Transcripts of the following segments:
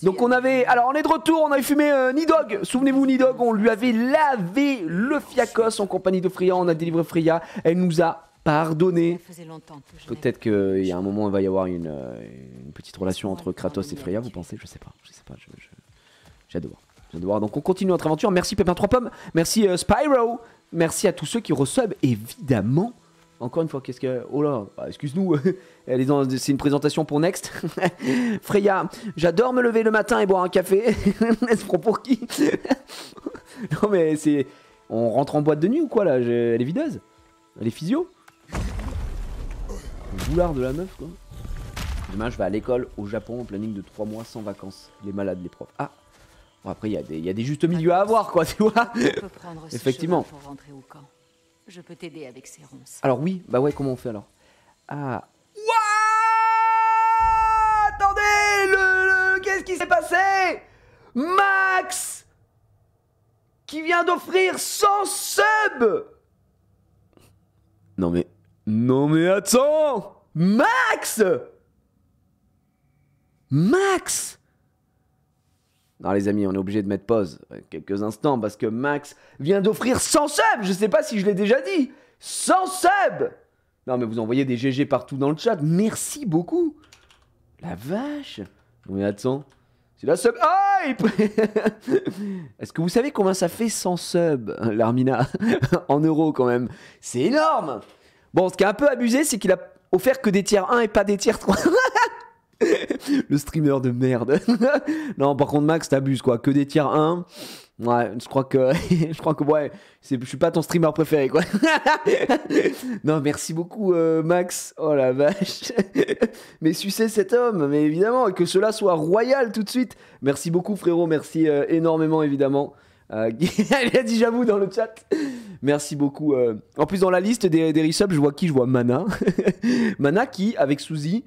Donc on avait... Alors on est de retour, on avait fumé Nidog. Souvenez-vous Nidog, on lui avait lavé le fiacos en compagnie de Freya. On a délivré Freya, elle nous a pardonné. Peut-être qu'il y a un moment il va y avoir une petite relation entre Kratos et Freya, vous pensez? Je sais pas, j'adore. Donc on continue notre aventure. Merci Pépin 3 pommes, merci Spyro, merci à tous ceux qui resubent évidemment. Encore une fois, qu'est-ce que... Oh là, bah, excuse-nous, c'est une présentation pour Next. Freya, j'adore me lever le matin et boire un café. Elle se prend pour qui? Non mais c'est... On rentre en boîte de nuit ou quoi là? Elle est videuse? Elle est physio? Le boulard de la meuf quoi. Demain je vais à l'école au Japon, en planning de 3 mois sans vacances. Les malades, les profs. Ah bon, après il y a des justes milieux à avoir quoi, tu vois. Effectivement. Pour rentrer au camp. Je peux t'aider avec ces ronces. Alors oui, bah ouais, comment on fait alors? Ah. Ouah, attendez, qu'est-ce qui s'est passé? Max qui vient d'offrir 100 subs. Non mais attends, Max. Non les amis, on est obligé de mettre pause quelques instants parce que Max vient d'offrir 100 subs. Je sais pas si je l'ai déjà dit. 100 subs. Non mais vous envoyez des GG partout dans le chat. Merci beaucoup. La vache. Non mais attends. C'est la sub hype. Est-ce que vous savez combien ça fait 100 subs, l'Armina? En euros quand même. C'est énorme. Bon, ce qui est un peu abusé, c'est qu'il a offert que des tiers 1 et pas des tiers 3. Le streamer de merde. Non, par contre, Max, t'abuses quoi. Que des tiers 1. Ouais, je crois que ouais, je suis pas ton streamer préféré quoi. Non, merci beaucoup Max. Oh la vache. Mais sucez cet homme, mais évidemment, et que cela soit royal tout de suite. Merci beaucoup frérot, merci énormément évidemment. Elle a dit j'avoue dans le chat. Merci beaucoup. En plus dans la liste des resubs, je vois qui? Je vois Mana. Mana qui, avec Suzy,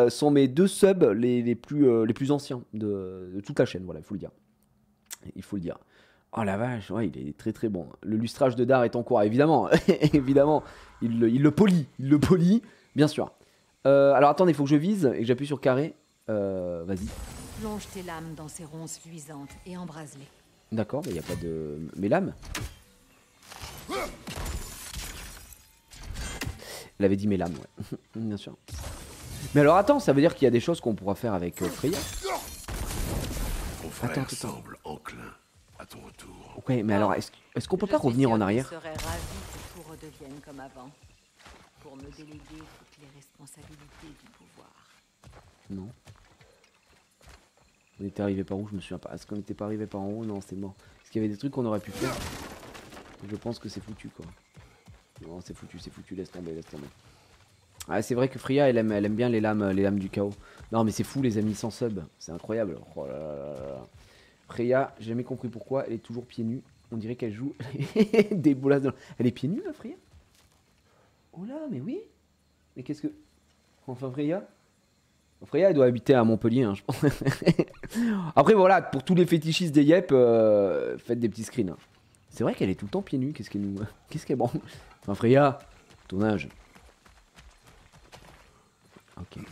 sont mes 2 subs les plus anciens de toute la chaîne, voilà, il faut le dire. Il faut le dire. Oh la vache, ouais, il est très très bon. Le lustrage de Dar est en cours, évidemment. Évidemment, il le polit, bien sûr. Alors attendez, il faut que je vise et que j'appuie sur carré. Vas-y. Plonge tes lames dans ces ronces luisantes et embrase-les. D'accord, il n'y a pas de... Mes lames. Elle avait dit mes lames, ouais. Bien sûr. Mais alors attends, ça veut dire qu'il y a des choses qu'on pourra faire avec Freya. Attends. Semble enclin à ton retour. Ouais, mais alors est-ce qu'on peut pas revenir en arrière? Je serais ravi que tout redevienne comme avant. Pour me déléguer toutes les responsabilités du pouvoir. Non. On était arrivé par où? Je me souviens pas. Est-ce qu'on n'était pas arrivé par en haut? Non, c'est mort. Est-ce qu'il y avait des trucs qu'on aurait pu faire? Je pense que c'est foutu quoi. Non, c'est foutu, laisse tomber. Ah, c'est vrai que Freya elle aime bien les lames du chaos. Non mais c'est fou les amis, sans sub, c'est incroyable. Oh là là là. Freya, j'ai jamais compris pourquoi elle est toujours pieds nus. On dirait qu'elle joue des boulasses de... Elle est pieds nus là Freya? Oh là, mais oui. Mais qu'est-ce que... Enfin Freya elle doit habiter à Montpellier, hein, je pense. Après voilà, pour tous les fétichistes des yep, faites des petits screens. Hein. C'est vrai qu'elle est tout le temps pieds nus, qu'est-ce qu'elle est bon. Enfin Freya, ton âge. Ok. Je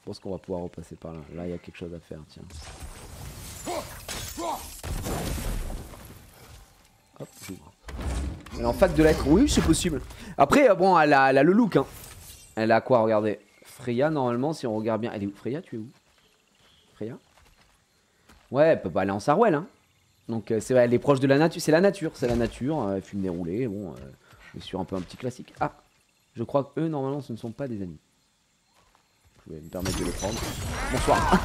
pense qu'on va pouvoir repasser par là. Là, il y a quelque chose à faire, tiens. Hop, j'ouvre. Elle est en fac de lettres. Oui, c'est possible. Après, bon, elle a le look, hein. Elle a quoi, regardez. Freya, normalement, si on regarde bien... Elle est où? Freya, tu es où? Freya? Ouais, elle peut pas aller en Sarwell, hein. Donc, c'est vrai, elle est proche de la nature. C'est la nature, Elle fume des roulés, bon... on est sur un peu un petit classique. Ah, je crois qu'eux, normalement, ce ne sont pas des amis. Je vais me permettre de les prendre. Bonsoir.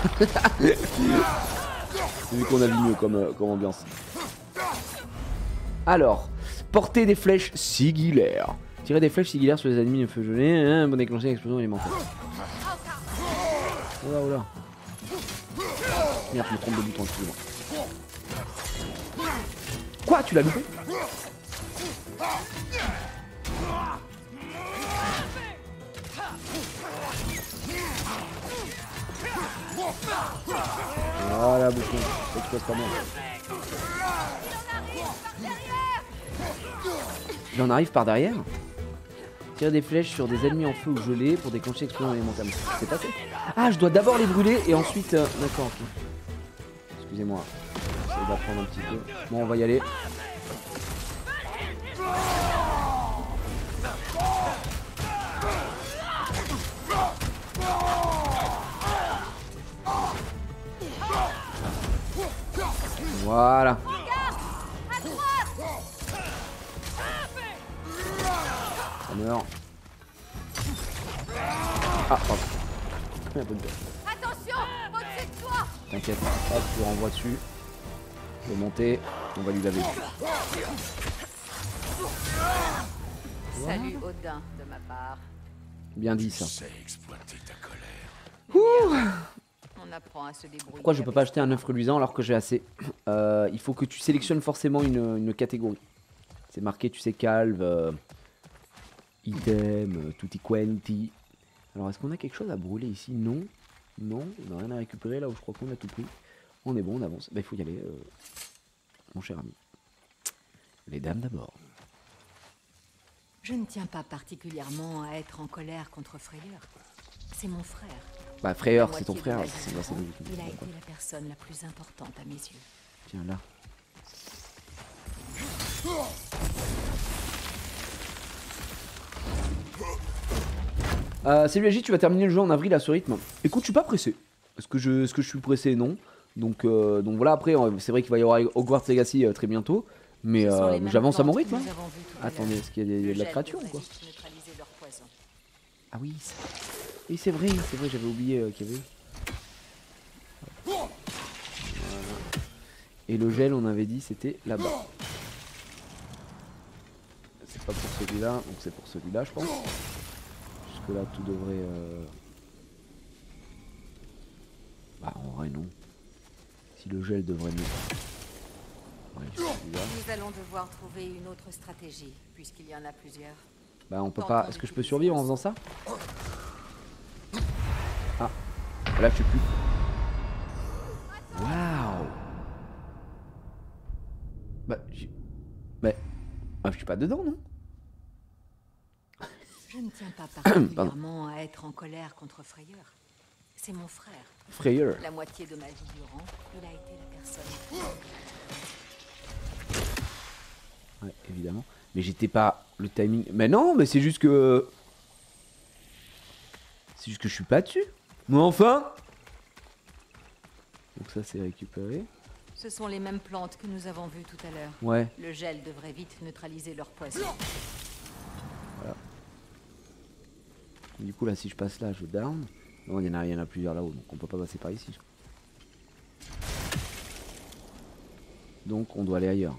C'est vu qu'on a vu mieux comme ambiance. Alors, porter des flèches sigillaires. Tirer des flèches sigillaires sur les ennemis de feu gelé. Bon déclencher l'explosion élémentaire. Oh là, oh là. Merde, je me trompe de bouton, excusez-moi. Quoi, tu l'as loupé? Voilà, bouffon. Explose pas mal. Il en arrive par derrière? Tirer des flèches sur des ennemis en feu ou gelés pour déclencher l'explosion élémentaire. Mais c'est passé. Ah, je dois d'abord les brûler et ensuite... D'accord, ok. Excusez-moi. J'essaie d'apprendre un petit peu. Bon, on va y aller. Voilà. Ça meurt. Ah, pardon. La bonne tête. Attention, au-dessus de toi. T'inquiète, hop, je le renvoie dessus. Je vais monter, on va lui laver. Salut Odin de ma part. Bien dit ça. C'est exploiter ta colère. On apprend à se débrouiller. Pourquoi je peux pas acheter un œuf reluisant alors que j'ai assez? Il faut que tu sélectionnes forcément une catégorie. C'est marqué, tu sais, calve, item, tutti quanti. Alors est-ce qu'on a quelque chose à brûler ici? Non. Non, on n'a rien à récupérer là où je crois qu'on a tout pris. On est bon, on avance. Bah il faut y aller, mon cher ami. Les dames d'abord. Je ne tiens pas particulièrement à être en colère contre Freyr. C'est mon frère. Bah Freyr, La c'est ton moitié frère. de ma C'est vie logique. Il a été la personne la plus importante à mes yeux. Tiens là. Salut Agi, tu vas terminer le jeu en avril à ce rythme. Écoute, je suis pas pressé. Est-ce que je suis pressé? Non. Donc voilà, après, c'est vrai qu'il va y avoir Hogwarts Legacy très bientôt. Mais j'avance à mon rythme. Hein. Attendez, est-ce qu'il y a de la créature ou quoi? Ah oui, oui c'est vrai, j'avais oublié qu'il y avait. Voilà. Et le gel, on avait dit, c'était là-bas. C'est pas pour celui-là, donc c'est pour celui-là, je pense. Jusque là, tout devrait. Bah, en vrai, non. Si le gel devrait nous. Ouais, nous allons devoir trouver une autre stratégie, puisqu'il y en a plusieurs. Bah, on peut pas. Est-ce que je peux survivre en faisant ça? Ah, là, je suis plus. Waouh! Bah, je suis pas dedans, non? Je ne tiens pas particulièrement à être en colère contre Freyr. C'est mon frère. Freyr. La moitié de ma vie durant, il a été la personne. Ouais, évidemment. Mais j'étais pas le timing. Mais non, mais c'est juste que. C'est juste que je suis pas dessus. Mais enfin. Donc ça c'est récupéré. Ce sont les mêmes plantes que nous avons vues tout à l'heure. Ouais. Le gel devrait vite neutraliser leur poison. Voilà. Du coup là si je passe là je down. Non il y en a plusieurs là-haut donc on peut pas passer par ici. Donc on doit aller ailleurs.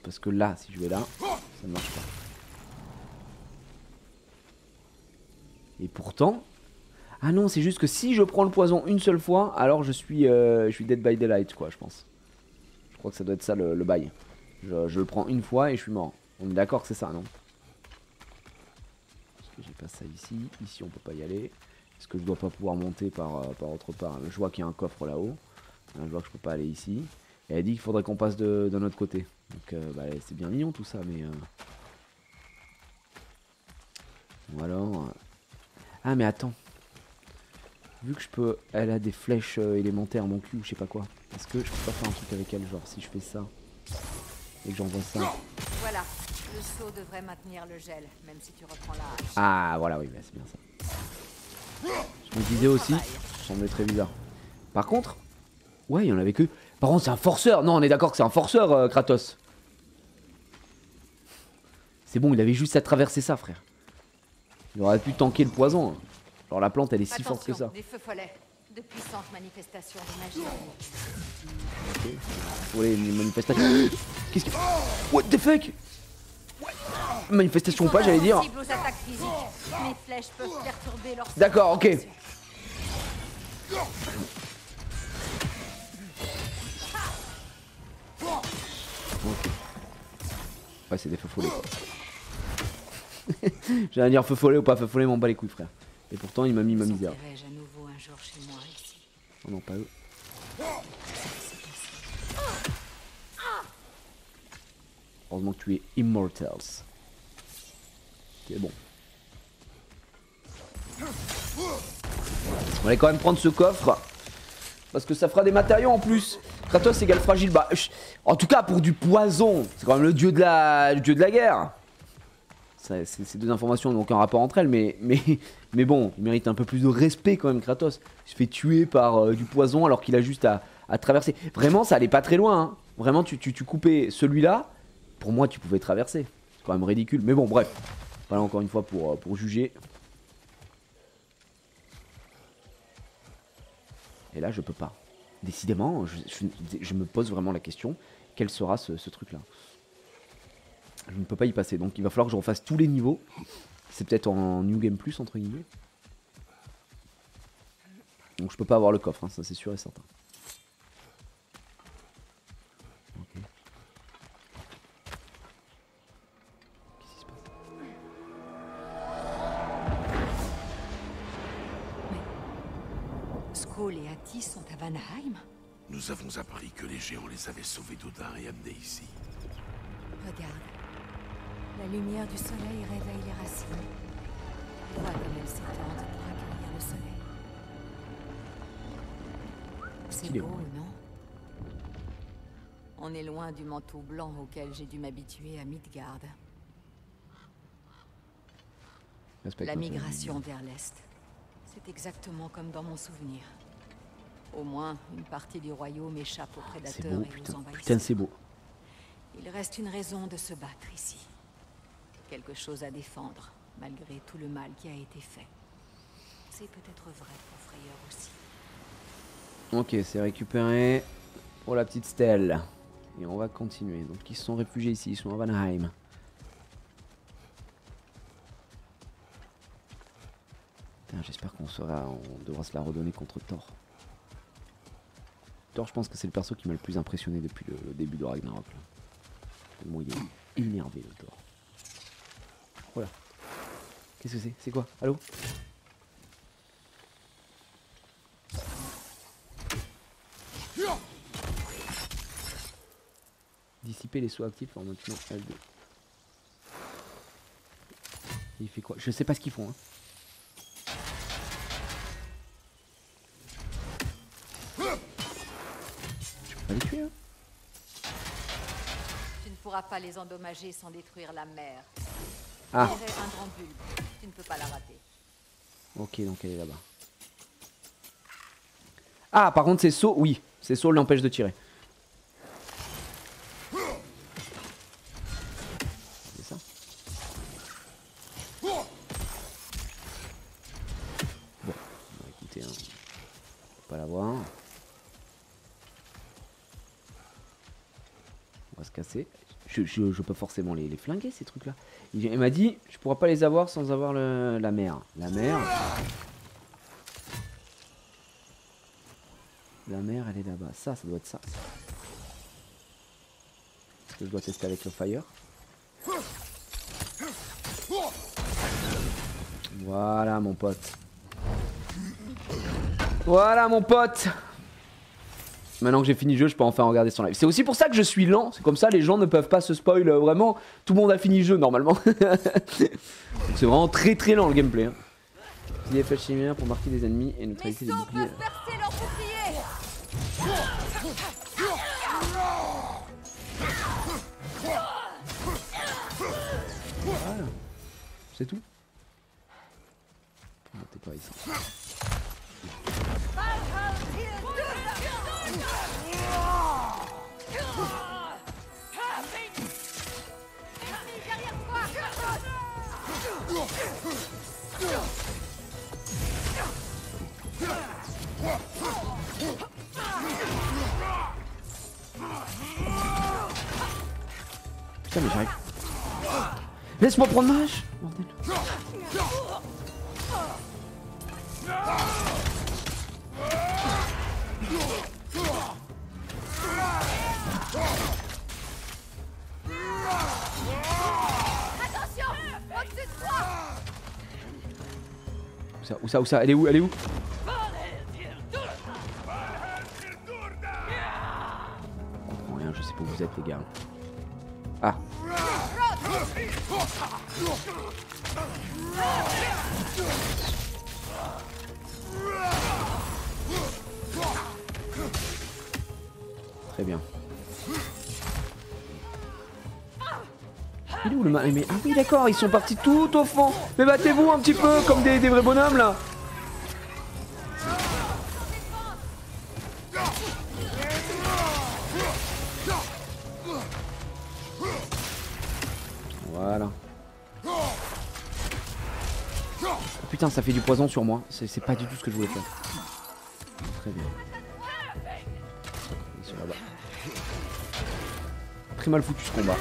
Parce que là si je vais là ça ne marche pas. Et pourtant. Ah non c'est juste que si je prends le poison une seule fois alors je suis dead by daylight quoi je pense. Je crois que ça doit être ça le bail. Je le prends une fois et je suis mort. On est d'accord que c'est ça non? J'ai pas ça ici. Ici on peut pas y aller. Est-ce que je dois pas pouvoir monter par autre part? Je vois qu'il y a un coffre là-haut. Je vois que je peux pas aller ici. Et elle dit qu'il faudrait qu'on passe d'un autre côté. Donc bah, c'est bien mignon tout ça mais... Ou alors... Ah mais attends. Vu que je peux... Elle a des flèches élémentaires mon cul ou je sais pas quoi. Est-ce que je peux pas faire un truc avec elle? Genre si je fais ça et que j'envoie ça. Voilà. Le seau devrait maintenir le gel, même si tu reprends la hache. Ah voilà oui bah, c'est bien ça. Je me disais aussi, ça semblait très bizarre. Par contre, ouais il y en avait que... Par contre c'est un forceur. Non on est d'accord que c'est un forceur Kratos. C'est bon il avait juste à traverser ça frère. Il aurait pu tanker le poison. Hein. Genre la plante elle est si forte que ça. Des feux follets, de puissantes manifestations de magie. Ok. Pour les manifestations. Qu'est-ce que... What the fuck? Manifestation ou pas j'allais dire. Aux attaques physiques. Mes flèches peuvent perturber leur... D'accord ok. Ok. Ouais c'est des feux follets quoi. J'allais dire feu follet ou pas feu follet m'en bat les couilles frère. Et pourtant il m'a mis ma misère. À nouveau un jour chez moi ici. Oh non pas eux. Heureusement que tu es immortals. C'est bon. On va aller quand même prendre ce coffre. Parce que ça fera des matériaux en plus. Kratos égale fragile. Bah, en tout cas, pour du poison. C'est quand même le dieu de la guerre. Ces deux informations n'ont aucun rapport entre elles. Mais bon, il mérite un peu plus de respect quand même, Kratos. Il se fait tuer par du poison alors qu'il a juste à traverser. Vraiment, ça allait pas très loin. Hein. Vraiment, tu coupais celui-là. Pour moi, tu pouvais traverser. C'est quand même ridicule. Mais bon, bref. Voilà encore une fois pour juger. Et là, je peux pas. Décidément, je me pose vraiment la question. Quel sera ce truc-là? Je ne peux pas y passer. Donc il va falloir que je refasse tous les niveaux. C'est peut-être en New Game Plus, entre guillemets. Donc je peux pas avoir le coffre, hein, ça c'est sûr et certain. Ok. Qu'est-ce qui se passe? Mais Skoll et Attis sont à Vanaheim? Nous avons appris que les géants les avaient sauvés d'Odin et amenés ici. Regarde. La lumière du soleil réveille les racines. Vois comme elles s'étendent pour accueillir le soleil. C'est beau, non? On est loin du manteau blanc auquel j'ai dû m'habituer à Midgard. La migration vers l'Est. C'est exactement comme dans mon souvenir. Au moins, une partie du royaume échappe aux prédateurs beau, et aux envahisseurs. Putain, c'est beau. Il reste une raison de se battre ici. Quelque chose à défendre, malgré tout le mal qui a été fait. C'est peut-être vrai pour Freyr aussi. Ok, c'est récupéré pour la petite stèle. Et on va continuer. Donc ils se sont réfugiés ici, ils sont à Vanaheim. J'espère qu'on devra se la redonner contre Thor. Thor, je pense que c'est le perso qui m'a le plus impressionné depuis le début de Ragnarok. Bon, il est énervé le Thor. Voilà. Qu'est-ce que c'est? C'est quoi? Allô? Dissiper les sauts actifs en maintenant L2. Il fait quoi? Je sais pas ce qu'ils font. Hein. Je peux pas les tuer. Hein. Tu ne pourras pas les endommager sans détruire la mer. Ah. Un grand bulbe. Tu ne peux pas la rater. Ok, donc elle est là-bas. Ah, par contre, ces sauts, oui. Ces sauts l'empêchent de tirer. C'est ça. Bon, bah, écoutez, hein. Faut pas l'avoir. On va se casser. Je peux forcément les flinguer, ces trucs-là. Il m'a dit, je pourrais pas les avoir sans avoir la mer. La mer... La mer, elle est là-bas. Ça doit être ça. Est-ce que je dois tester avec le fire? Voilà, mon pote. Voilà, mon pote. Maintenant que j'ai fini le jeu, je peux enfin regarder son live. C'est aussi pour ça que je suis lent. C'est comme ça, les gens ne peuvent pas se spoil. Vraiment, tout le monde a fini le jeu normalement. C'est vraiment très très lent le gameplay. Hein. Il y a flèche chimière pour marquer des ennemis et neutraliser les boucliers. Voilà. C'est tout. T'es pas ici. Putain mais j'arrive. Laisse-moi prendre ma hache, bordel. Où ça? Elle est où? Je comprends rien, je sais pas où vous êtes les gars. Ah. Très bien. Il est où le mal? Mais ah oui d'accord, ils sont partis tout au fond. Mais battez-vous un petit peu comme des vrais bonhommes là. Voilà. Oh, putain, ça fait du poison sur moi. C'est pas du tout ce que je voulais faire. Très bien. Ils sont là-bas. Très mal foutu ce combat.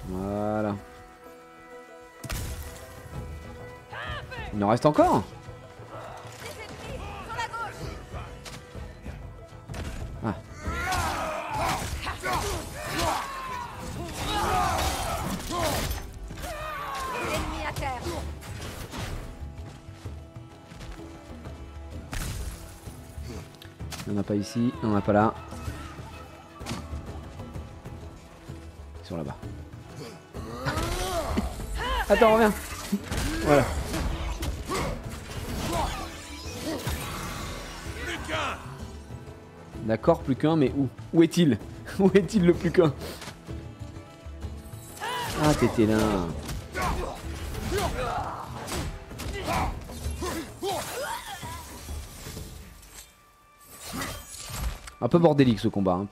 Voilà. Il en reste encore? Ah. Ennemi à terre. Il n'y en a pas ici, il n'y en a pas là. Ils sont là-bas. Attends, reviens. Voilà. D'accord, plus qu'un, mais où? Où est-il? Où est-il le plus qu'un? Ah, t'étais là. Un peu bordélique ce combat, hein.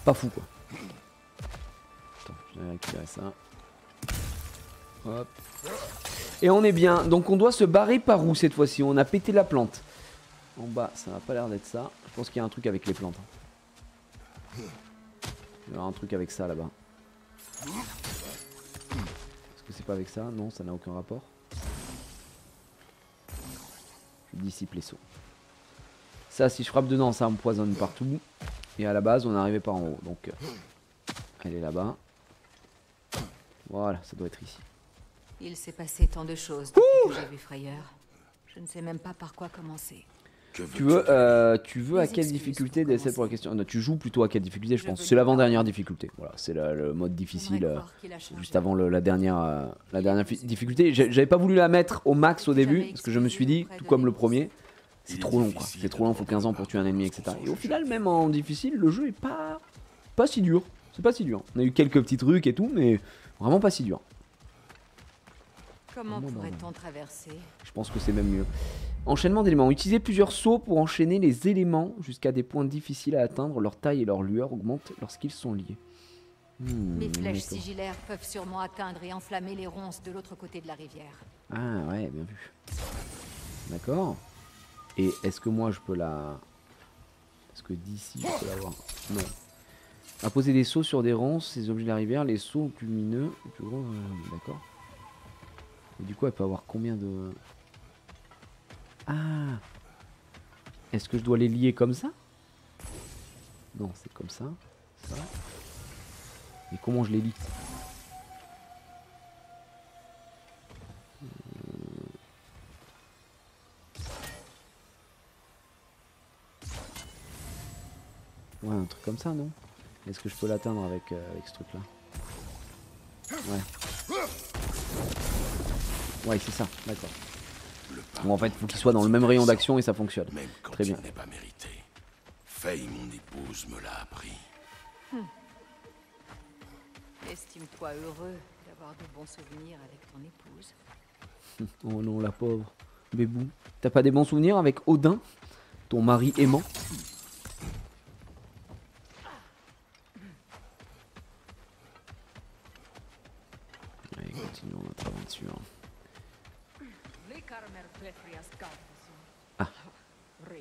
Pas fou quoi. Attends, je vais récupérer ça. Hop. Et on est bien. Donc on doit se barrer par où cette fois-ci? On a pété la plante. En bas, ça n'a pas l'air d'être ça. Je pense qu'il y a un truc avec les plantes. Il y aura un truc avec ça là-bas. Est-ce que c'est pas avec ça? Non, ça n'a aucun rapport. Je dissipe les sauts. Ça, si je frappe dedans, ça empoisonne partout. Et à la base, on est arrivé par en haut. Donc, elle est là-bas. Voilà, ça doit être ici. Il s'est passé tant de choses depuis que j'ai vu Frayeur. Je ne sais même pas par quoi commencer. Tu veux à quelle difficulté d'essayer pour la question? Non, tu joues plutôt à quelle difficulté, je pense. C'est l'avant-dernière difficulté. Voilà, c'est le mode difficile. Juste avant la dernière difficulté. J'avais pas voulu la mettre au max au début, parce que je me suis dit, tout comme le premier, c'est trop long quoi. C'est trop long, faut 15 ans pour tuer un ennemi, etc. Et au final, même en difficile, le jeu est pas si dur. C'est pas si dur. On a eu quelques petits trucs et tout, mais vraiment pas si dur. Comment pourrait-on traverser? Je pense que c'est même mieux. Enchaînement d'éléments. Utilisez plusieurs sauts pour enchaîner les éléments jusqu'à des points difficiles à atteindre. Leur taille et leur lueur augmentent lorsqu'ils sont liés. Mes flèches sigillaires peuvent sûrement atteindre et enflammer les ronces de l'autre côté de la rivière. Ah ouais, bien vu. D'accord. Et est-ce que moi je peux la... Est-ce que d'ici je peux l'avoir? Non. Imposer des sauts sur des ronces, ces objets de la rivière, les sauts lumineux. D'accord. Et du coup elle peut avoir combien de... Ah. Est-ce que je dois les lier comme ça? Non, c'est comme ça. Ça. Et comment je les lie? Ouais, un truc comme ça, non? Est-ce que je peux l'atteindre avec ce truc-là? Ouais. Ouais, c'est ça, d'accord. Bon, en fait, il faut qu'il soit dans le même rayon d'action et ça fonctionne. Même quand très bien. il n'est pas mérité. Faye, mon épouse, me l'a appris. Estime-toi heureux d'avoir de bons souvenirs avec ton épouse. Oh non, la pauvre. Bébou. T'as pas des bons souvenirs avec Odin, ton mari aimant? Allez, continuons notre aventure. Ah. On va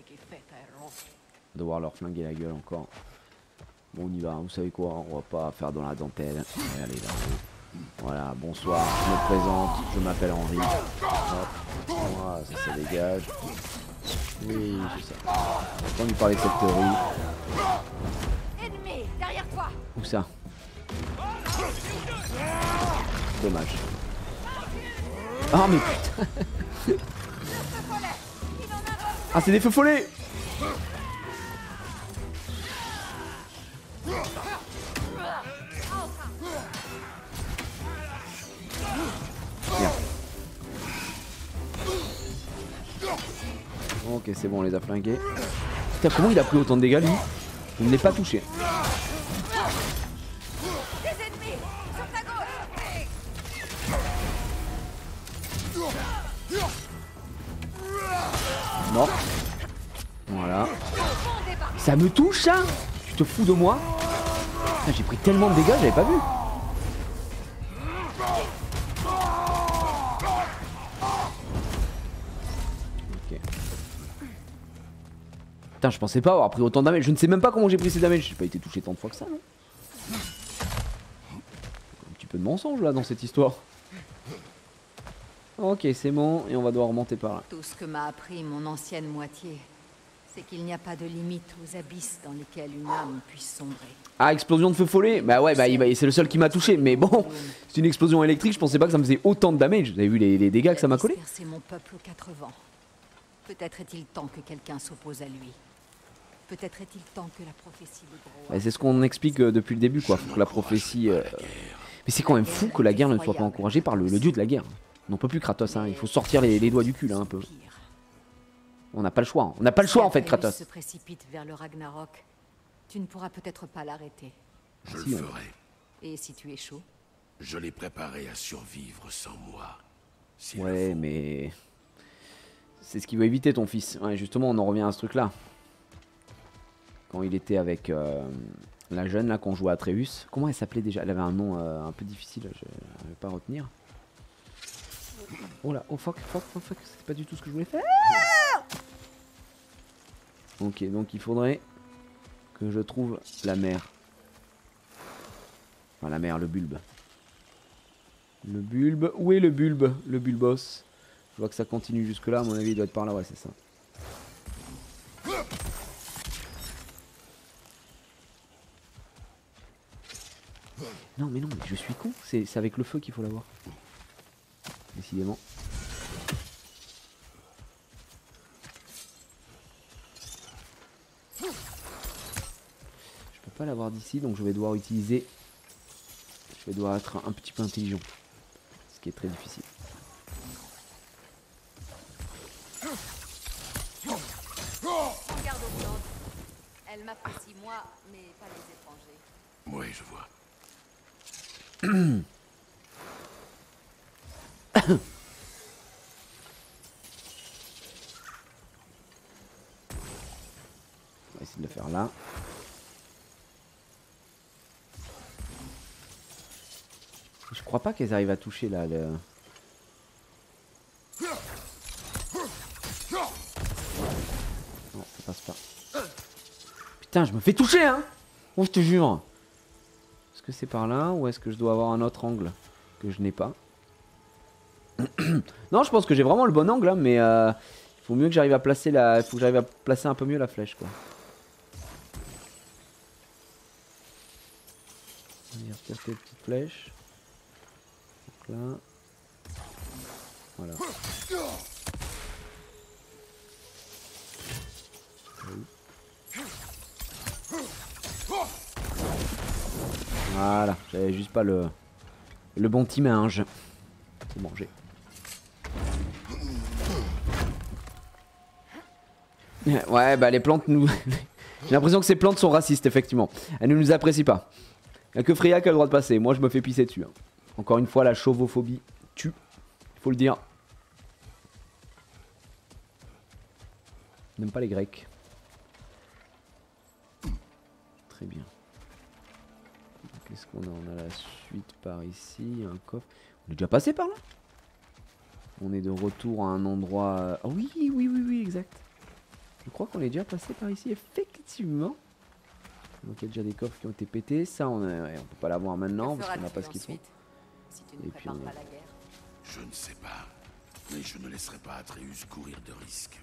devoir leur flinguer la gueule encore. Bon, on y va, vous savez quoi, on va pas faire dans la dentelle. Allez, là. Voilà, bonsoir, je me présente, je m'appelle Henri. Hop, voilà, ça dégage. Oui, c'est ça. On lui parler de cette théorie. Ennemi, derrière toi. Où ça? Dommage. Ah mais putain. Ah c'est des feux follets. Ok, c'est bon, on les a flingués. Putain, comment il a pris autant de dégâts lui? Il ne l'est pas touché. Des ennemis sur ta gauche. Mort. Voilà. Ça me touche ça? Tu te fous de moi? J'ai pris tellement de dégâts, j'avais pas vu. Ok. Putain, je pensais pas avoir pris autant de damage. Je ne sais même pas comment j'ai pris ces damages. J'ai pas été touché tant de fois que ça, non? Un petit peu de mensonge là dans cette histoire. Ok, c'est bon, et on va devoir remonter par là. Tout ce que m'a appris mon ancienne moitié, c'est qu'il n'y a pas de limite aux abysses dans lesquels une âme puisse sombrer. Ah, explosion de feu follet. Bah ouais, bah, c'est le seul qui m'a touché. Mais bon, c'est une explosion électrique, je pensais pas que ça me faisait autant de damage. Vous avez vu les dégâts que ça m'a collé? C'est mon peuple aux quatre vents. Peut-être est-il temps que quelqu'un s'oppose à lui. Peut-être est-il temps que la prophétie de Groa... Bah, c'est ce qu'on explique depuis le début, quoi. Faut que la prophétie... Mais c'est quand même fou que la guerre ne soit pas encouragée par le dieu de la guerre. On n'en peut plus Kratos, hein. Il faut sortir les doigts du cul, là, un peu. On n'a pas le choix. Hein. On n'a pas le choix, en fait, Kratos. Se précipite vers le Ragnarok, tu ne pourras peut-être pas l'arrêter. Je le ferai. Et si tu échoues? Je l'ai préparé à survivre sans moi. Si Ouais, mais... C'est ce qu'il veut éviter, ton fils. Ouais, justement, on en revient à ce truc-là. Quand il était avec la jeune, là, qu'on jouait à Atreus. Comment elle s'appelait déjà? Elle avait un nom un peu difficile, je ne vais pas retenir. Oh là, oh fuck, c'était pas du tout ce que je voulais faire. Ok, donc il faudrait que je trouve la mer. Enfin, la mer, le bulbe. Le bulbe, où est le bulbe? Le bulbos. Je vois que ça continue jusque là, à mon avis il doit être par là, ouais c'est ça. Non mais non, mais je suis con, c'est avec le feu qu'il faut l'avoir. Décidément. Je peux pas l'avoir d'ici, donc je vais devoir utiliser... Je vais devoir être un petit peu intelligent. Ce qui est très difficile. Regarde aux plantes. Elle m'apprécie moi, mais pas les étrangers. Oui, je vois. On va essayer de le faire là. Je crois pas qu'elles arrivent à toucher là le... Non, ça passe pas. Putain, je me fais toucher, hein! Oh, je te jure. Est-ce que c'est par là ou est-ce que je dois avoir un autre angle que je n'ai pas? Non, je pense que j'ai vraiment le bon angle, hein, mais il faut mieux que j'arrive à placer la... faut que j'arrive à placer un peu mieux la flèche, quoi. On va repasser les petites flèches. Donc là. Voilà. Voilà, j'avais juste pas le bon timinge. C'est bon, j'ai. Ouais, bah les plantes nous... J'ai l'impression que ces plantes sont racistes, effectivement. Elles ne nous apprécient pas. Il n'y a que Freya qui a le droit de passer. Moi, je me fais pisser dessus. Hein. Encore une fois, la chauvophobie tue. Il faut le dire. Je n'aime pas les Grecs. Très bien. Qu'est-ce qu'on a? On a la suite par ici. Un coffre. On est déjà passé par là? On est de retour à un endroit... Oh, oui, exact. Je crois qu'on est déjà passé par ici, effectivement. Donc il y a déjà des coffres qui ont été pétés. Ça, on peut pas l'avoir maintenant parce qu'on n'a pas ce qu'il faut. Si tu ne prépares pas la guerre. Je ne sais pas. Mais je ne laisserai pas Atreus courir de risques.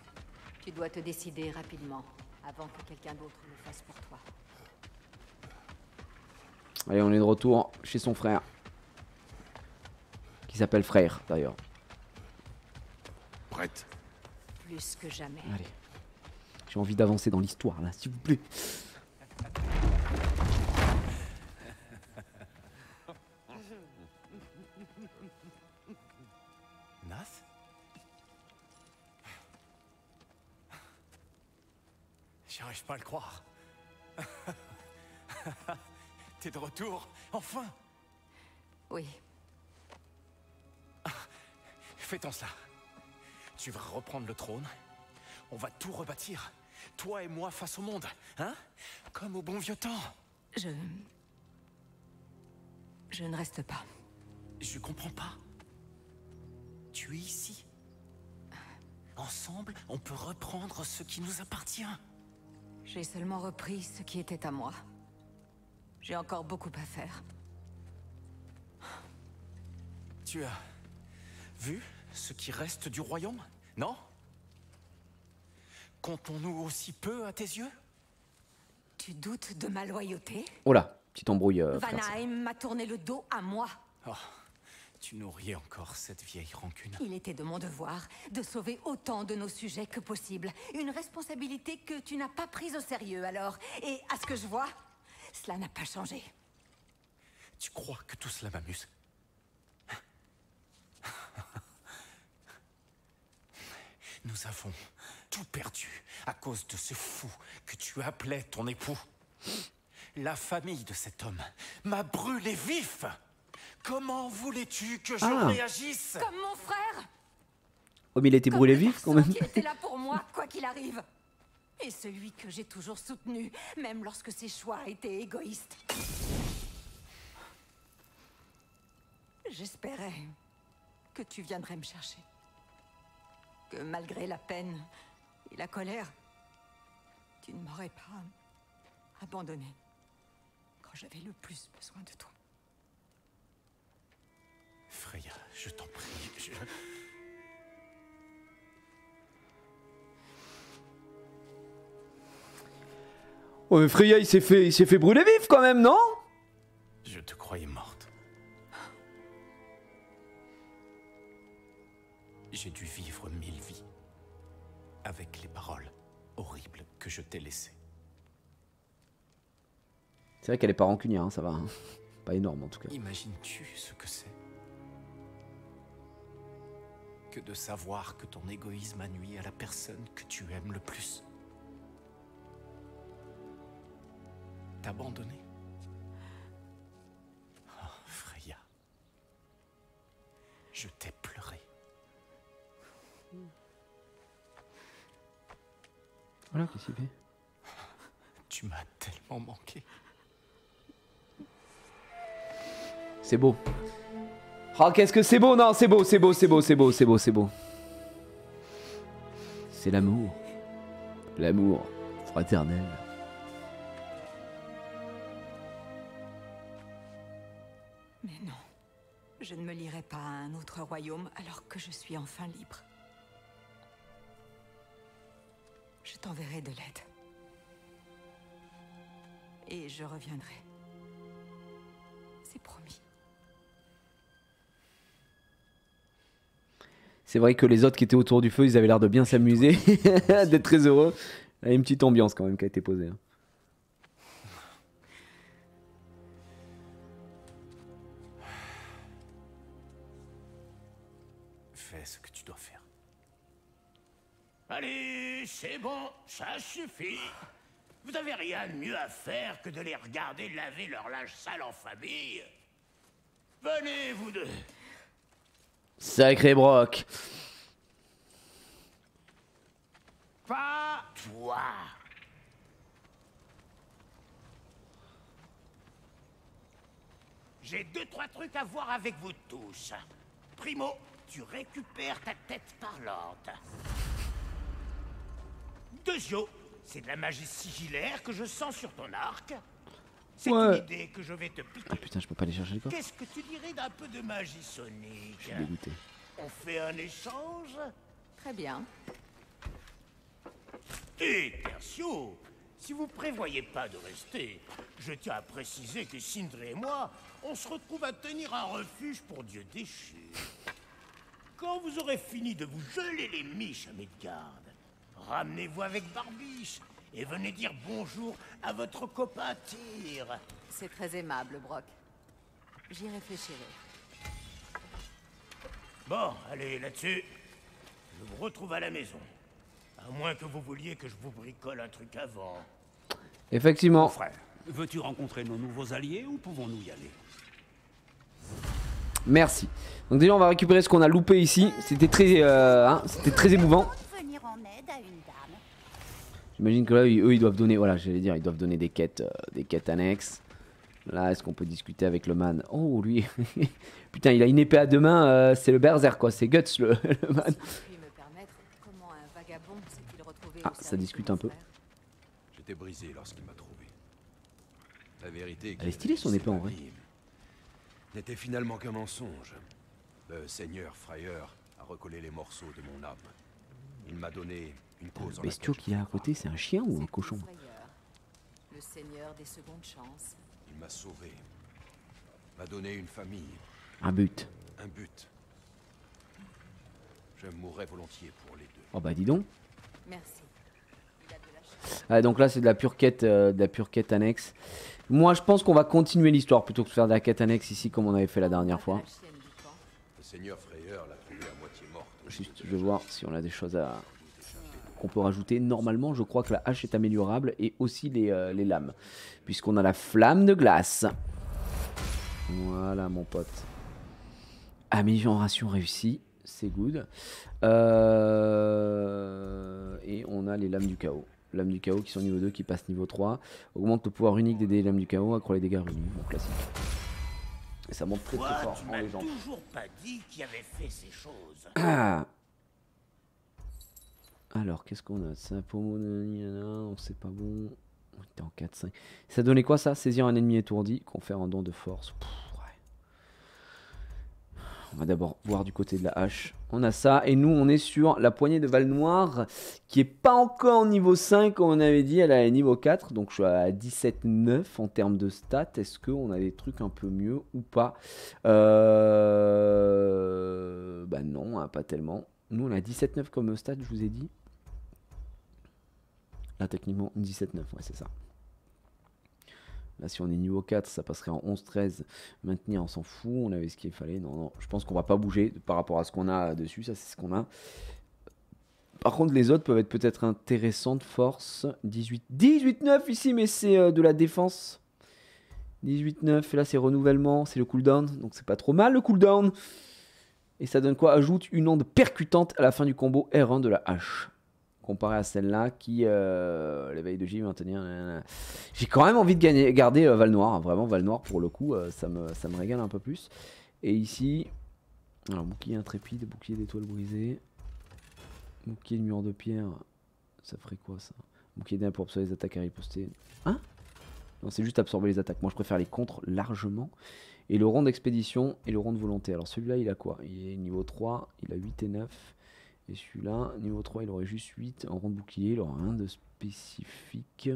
Tu dois te décider rapidement, avant que quelqu'un d'autre le fasse pour toi. Allez, on est de retour chez son frère. Qui s'appelle Frère, d'ailleurs. Prête? Plus que jamais. Allez. J'ai envie d'avancer dans l'histoire, là, s'il vous plaît. Nath? J'y arrive pas à le croire. T'es de retour, enfin. Oui. Fais-t'en cela. Tu vas reprendre le trône. On va tout rebâtir. Toi et moi face au monde, hein? Comme au bon vieux temps. Je ne reste pas. Je comprends pas. Tu es ici. Ensemble, on peut reprendre ce qui nous appartient. J'ai seulement repris ce qui était à moi. J'ai encore beaucoup à faire. Tu as vu ce qui reste du royaume, non? Comptons-nous aussi peu à tes yeux? Tu doutes de ma loyauté? Oh là, petite embrouille. frère. Vanaheim m'a tourné le dos à moi. Oh, tu nourris encore cette vieille rancune. Il était de mon devoir de sauver autant de nos sujets que possible. Une responsabilité que tu n'as pas prise au sérieux alors. Et à ce que je vois, cela n'a pas changé. Tu crois que tout cela m'amuse? Nous avons tout perdu à cause de ce fou que tu appelais ton époux. La famille de cet homme m'a brûlé vif. Comment voulais-tu que je réagisse? Comme mon frère! Oh, mais il a été brûlé vif quand même. Qui était là pour moi, quoi qu'il arrive. Et celui que j'ai toujours soutenu, même lorsque ses choix étaient égoïstes. J'espérais que tu viendrais me chercher. Que malgré la peine et la colère, tu ne m'aurais pas abandonné quand j'avais le plus besoin de toi. Freya, je t'en prie, Oh, mais Freya, il s'est fait brûler vif quand même, non? Je te croyais morte. J'ai dû vivre 1000 vies avec les paroles horribles que je t'ai laissées. C'est vrai qu'elle est pas rancunière, hein, ça va. Hein. Pas énorme en tout cas. Imagines-tu ce que c'est que de savoir que ton égoïsme a nui à la personne que tu aimes le plus? T'abandonner? Oh, Freya. Je t'ai pleuré. Voilà, qu'est-ce qu'il fait? Tu m'as tellement manqué. C'est beau. Oh, qu'est-ce que c'est beau! Non, c'est beau, c'est beau, c'est beau, c'est beau, c'est beau, c'est beau. C'est l'amour. L'amour fraternel. Mais non, je ne me lierai pas à un autre royaume alors que je suis enfin libre. Je t'enverrai de l'aide. Et je reviendrai. C'est promis. C'est vrai que les autres qui étaient autour du feu, ils avaient l'air de bien s'amuser, d'être très heureux. Il y a une petite ambiance quand même qui a été posée. Hein. Fais ce que tu dois faire. Allez, c'est bon, ça suffit. Vous n'avez rien de mieux à faire que de les regarder laver leur linge sale en famille. Venez, vous deux. Sacré Brock. Pas toi. J'ai 2-3 trucs à voir avec vous tous. Primo, tu récupères ta tête parlante. Deuxio, c'est de la magie sigillaire que je sens sur ton arc. C'est une idée que je vais te piquer. Ah putain, je peux pas aller chercher le corps. Qu'est-ce que tu dirais d'un peu de magie sonique? Je suis dégoûté. On fait un échange? Très bien. Et Tertio, si vous prévoyez pas de rester, je tiens à préciser que Sindri et moi, on se retrouve à tenir un refuge pour Dieu déchu. Quand vous aurez fini de vous geler les miches à Midgard, ramenez-vous avec Barbiche et venez dire bonjour à votre copain Tyr. C'est très aimable, Brock. J'y réfléchirai. Bon, allez, là-dessus, je vous retrouve à la maison. À moins que vous vouliez que je vous bricole un truc avant. Effectivement. Frère, veux-tu rencontrer nos nouveaux alliés ou pouvons-nous y aller? Merci. Donc déjà on va récupérer ce qu'on a loupé ici. C'était très émouvant. Venir en aide à une dame. J'imagine que là eux ils doivent donner, voilà j'allais dire, ils doivent donner des quêtes annexes. Là est-ce qu'on peut discuter avec le man? Oh lui, putain il a une épée à deux mains, c'est le berserk quoi, c'est Guts le man. Puis me permettre, comment un vagabond s'est-il retrouvé Ah au ça service discute de mon un peu. frère? J'étais brisé lorsqu'il m'a trouvé. La vérité Elle est stylée son épée en vrai. N'était finalement qu'un mensonge. Le seigneur Frayeur a recollé les morceaux de mon âme. Il m'a donné une cause Le en bestiau laquelle je qu'il a à crois. côté c'est un chien ou un C'est cochon? Frayeur, le seigneur des secondes chances. Il m'a sauvé. M'a donné une famille, Un but. un but. Je mourrais volontiers pour les deux. Oh bah dis donc. Merci. Il a de la chance. Ah, donc là c'est de la pure quête annexe. Moi je pense qu'on va continuer l'histoire plutôt que de faire de la quête annexe ici comme on avait fait la dernière fois. La chienne du camp. Le seigneur Frayeur l'a trouvée à moitié morte. Juste je vais voir si on a des choses qu'on peut rajouter. Normalement je crois que la hache est améliorable et aussi les lames. Puisqu'on a la flamme de glace. Voilà mon pote. Amélioration réussie. C'est good. Et on a les lames du chaos. Lames du chaos qui sont niveau 2 qui passent niveau 3. Augmente le pouvoir unique des lames du chaos, accroît les dégâts réunis. Bon classique. Et ça monte très Toi, très fort tu en m'as légende. toujours pas dit qui avait fait ces choses. Ah. Alors qu'est-ce qu'on a? C'est un pommeau de... On sait pas bon. On était en 4-5. Ça donnait quoi ça? Saisir un ennemi étourdi. Confère un don de force. Pff, ouais. On va d'abord voir du côté de la hache. On a ça. Et nous on est sur la poignée de Val-Noir. Qui est pas encore niveau 5 comme on avait dit. Elle est niveau 4. Donc je suis à 17-9 en termes de stats. Est-ce qu'on a des trucs un peu mieux ou pas? Bah non, hein, pas tellement. Nous on a 17-9 comme stat, je vous ai dit. Là techniquement 17-9, ouais c'est ça. Là si on est niveau 4 ça passerait en 11-13. Maintenir on s'en fout, on avait ce qu'il fallait. Non, non, je pense qu'on va pas bouger par rapport à ce qu'on a dessus, ça c'est ce qu'on a. Par contre les autres peuvent être peut-être intéressantes. Force 18-9 ici mais c'est de la défense. 18-9 et là c'est renouvellement, c'est le cooldown. Donc c'est pas trop mal le cooldown. Et ça donne quoi? Ajoute une onde percutante à la fin du combo R1 de la hache. Comparé à celle-là qui, l'éveil de J, maintenir... J'ai quand même envie de garder Val-Noir. Hein, vraiment, Val-Noir, pour le coup, ça me régale un peu plus. Et ici, alors bouclier intrépide, bouclier d'étoiles brisées. Bouclier de mur de pierre. Ça ferait quoi, ça? Bouclier d'air pour absorber les attaques à riposter. Hein? Non, c'est juste absorber les attaques. Moi, je préfère les contre largement. Et le rond d'expédition et le rond de volonté. Alors celui-là, il a quoi? Il est niveau 3, il a 8 et 9. Et celui-là, niveau 3, il aurait juste 8 en rond de bouclier, il aura rien de spécifique.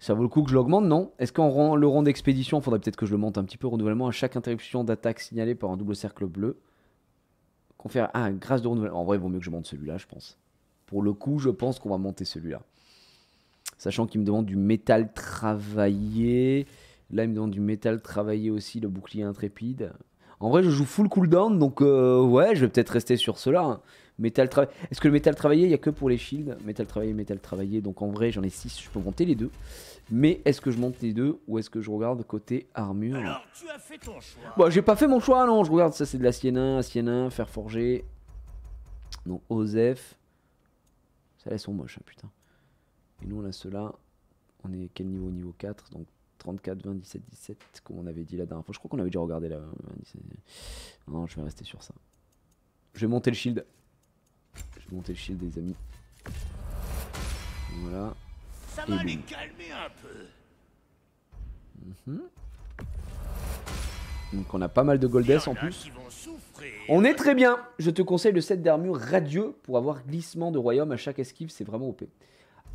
Ça vaut le coup que je l'augmente, non? Est-ce qu'en rond, le rond d'expédition, il faudrait peut-être que je le monte un petit peu, renouvellement à chaque interruption d'attaque signalée par un double cercle bleu. Confère grâce de renouvellement. En vrai, il vaut mieux que je monte celui-là, je pense. Pour le coup, je pense qu'on va monter celui-là. Sachant qu'il me demande du métal travaillé. Là, il me demande du métal travaillé aussi, le bouclier intrépide. En vrai, je joue full cooldown, donc ouais, je vais peut-être rester sur cela. Hein. Métal travaillé. Est-ce que le métal travaillé, il n'y a que pour les shields? Métal travaillé. Donc en vrai, j'en ai 6, je peux monter les deux. Mais est-ce que je monte les deux ou est-ce que je regarde côté armure? Alors, tu as fait ton choix. Bon, j'ai pas fait mon choix, non. Je regarde, ça c'est de l'acier nain, fer forgé. Donc Osef. Ça, elles sont moches, hein, putain. Et nous, on a ceux-là. On est quel niveau? Niveau 4. Donc 34, 20, 17, 17. Comme on avait dit la dernière fois. Je crois qu'on avait déjà regardé là. Non, je vais rester sur ça. Je vais monter le shield. Je vais monter le shield, des amis. Voilà. Ça Et va les boum. calmer un peu. Donc on a pas mal de Il y goldess en en a plus. qui vont souffrir. On est très bien. Je te conseille le set d'armure radieux pour avoir glissement de royaume à chaque esquive. C'est vraiment OP.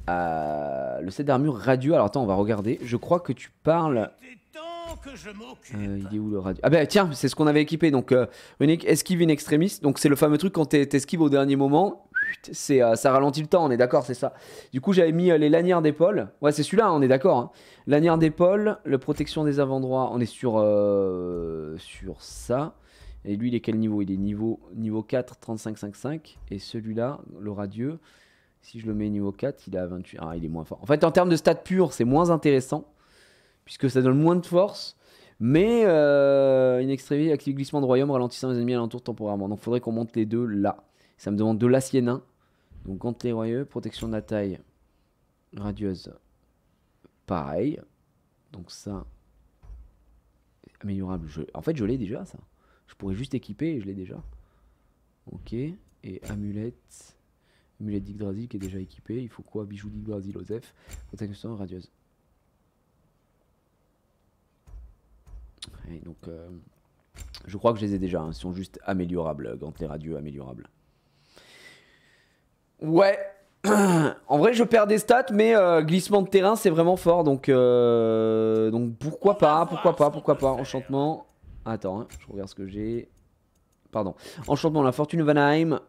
Le set d'armure radieux. Alors attends, on va regarder. Je crois que tu parles... C'est temps que je m'occupe. il est où le radieux? Ah bah tiens, c'est ce qu'on avait équipé. Donc unique esquive in extremis. Donc c'est le fameux truc quand t'esquives au dernier moment. Ça ralentit le temps, on est d'accord, c'est ça. Du coup j'avais mis les lanières d'épaule. Ouais c'est celui-là, on est d'accord. Hein. Lanières d'épaule, la protection des avant-droits. On est sur ça. Et lui il est quel niveau? Il est niveau 4, 35, 55. Et celui-là, le radieux, Si je le mets niveau 4, il est à 28. Ah, il est moins fort. En fait, en termes de stats purs, c'est moins intéressant. Puisque ça donne moins de force. Mais une extrémité active glissement de royaume ralentissant les ennemis alentour temporairement. Donc il faudrait qu'on monte les deux là. Ça me demande de l'acier nain. Donc gantelet royeux, protection de la taille radieuse. Pareil. Donc ça. Améliorable. En fait, je l'ai déjà ça. Je pourrais juste équiper et je l'ai déjà. Ok. Et amulette. Amulette d'Yggdrasil qui est déjà équipée. Il faut quoi? Bijou d'Yggdrasil, Osef. Protection radieuse. Et donc, je crois que je les ai déjà. Hein. Ils sont juste améliorables. Gantelet radieux améliorables. Ouais. En vrai, je perds des stats, mais glissement de terrain, c'est vraiment fort. Donc pourquoi pas, pourquoi pas. Enchantement. Attends, hein, je regarde ce que j'ai. Pardon. Enchantement, la fortune de Vanaheim.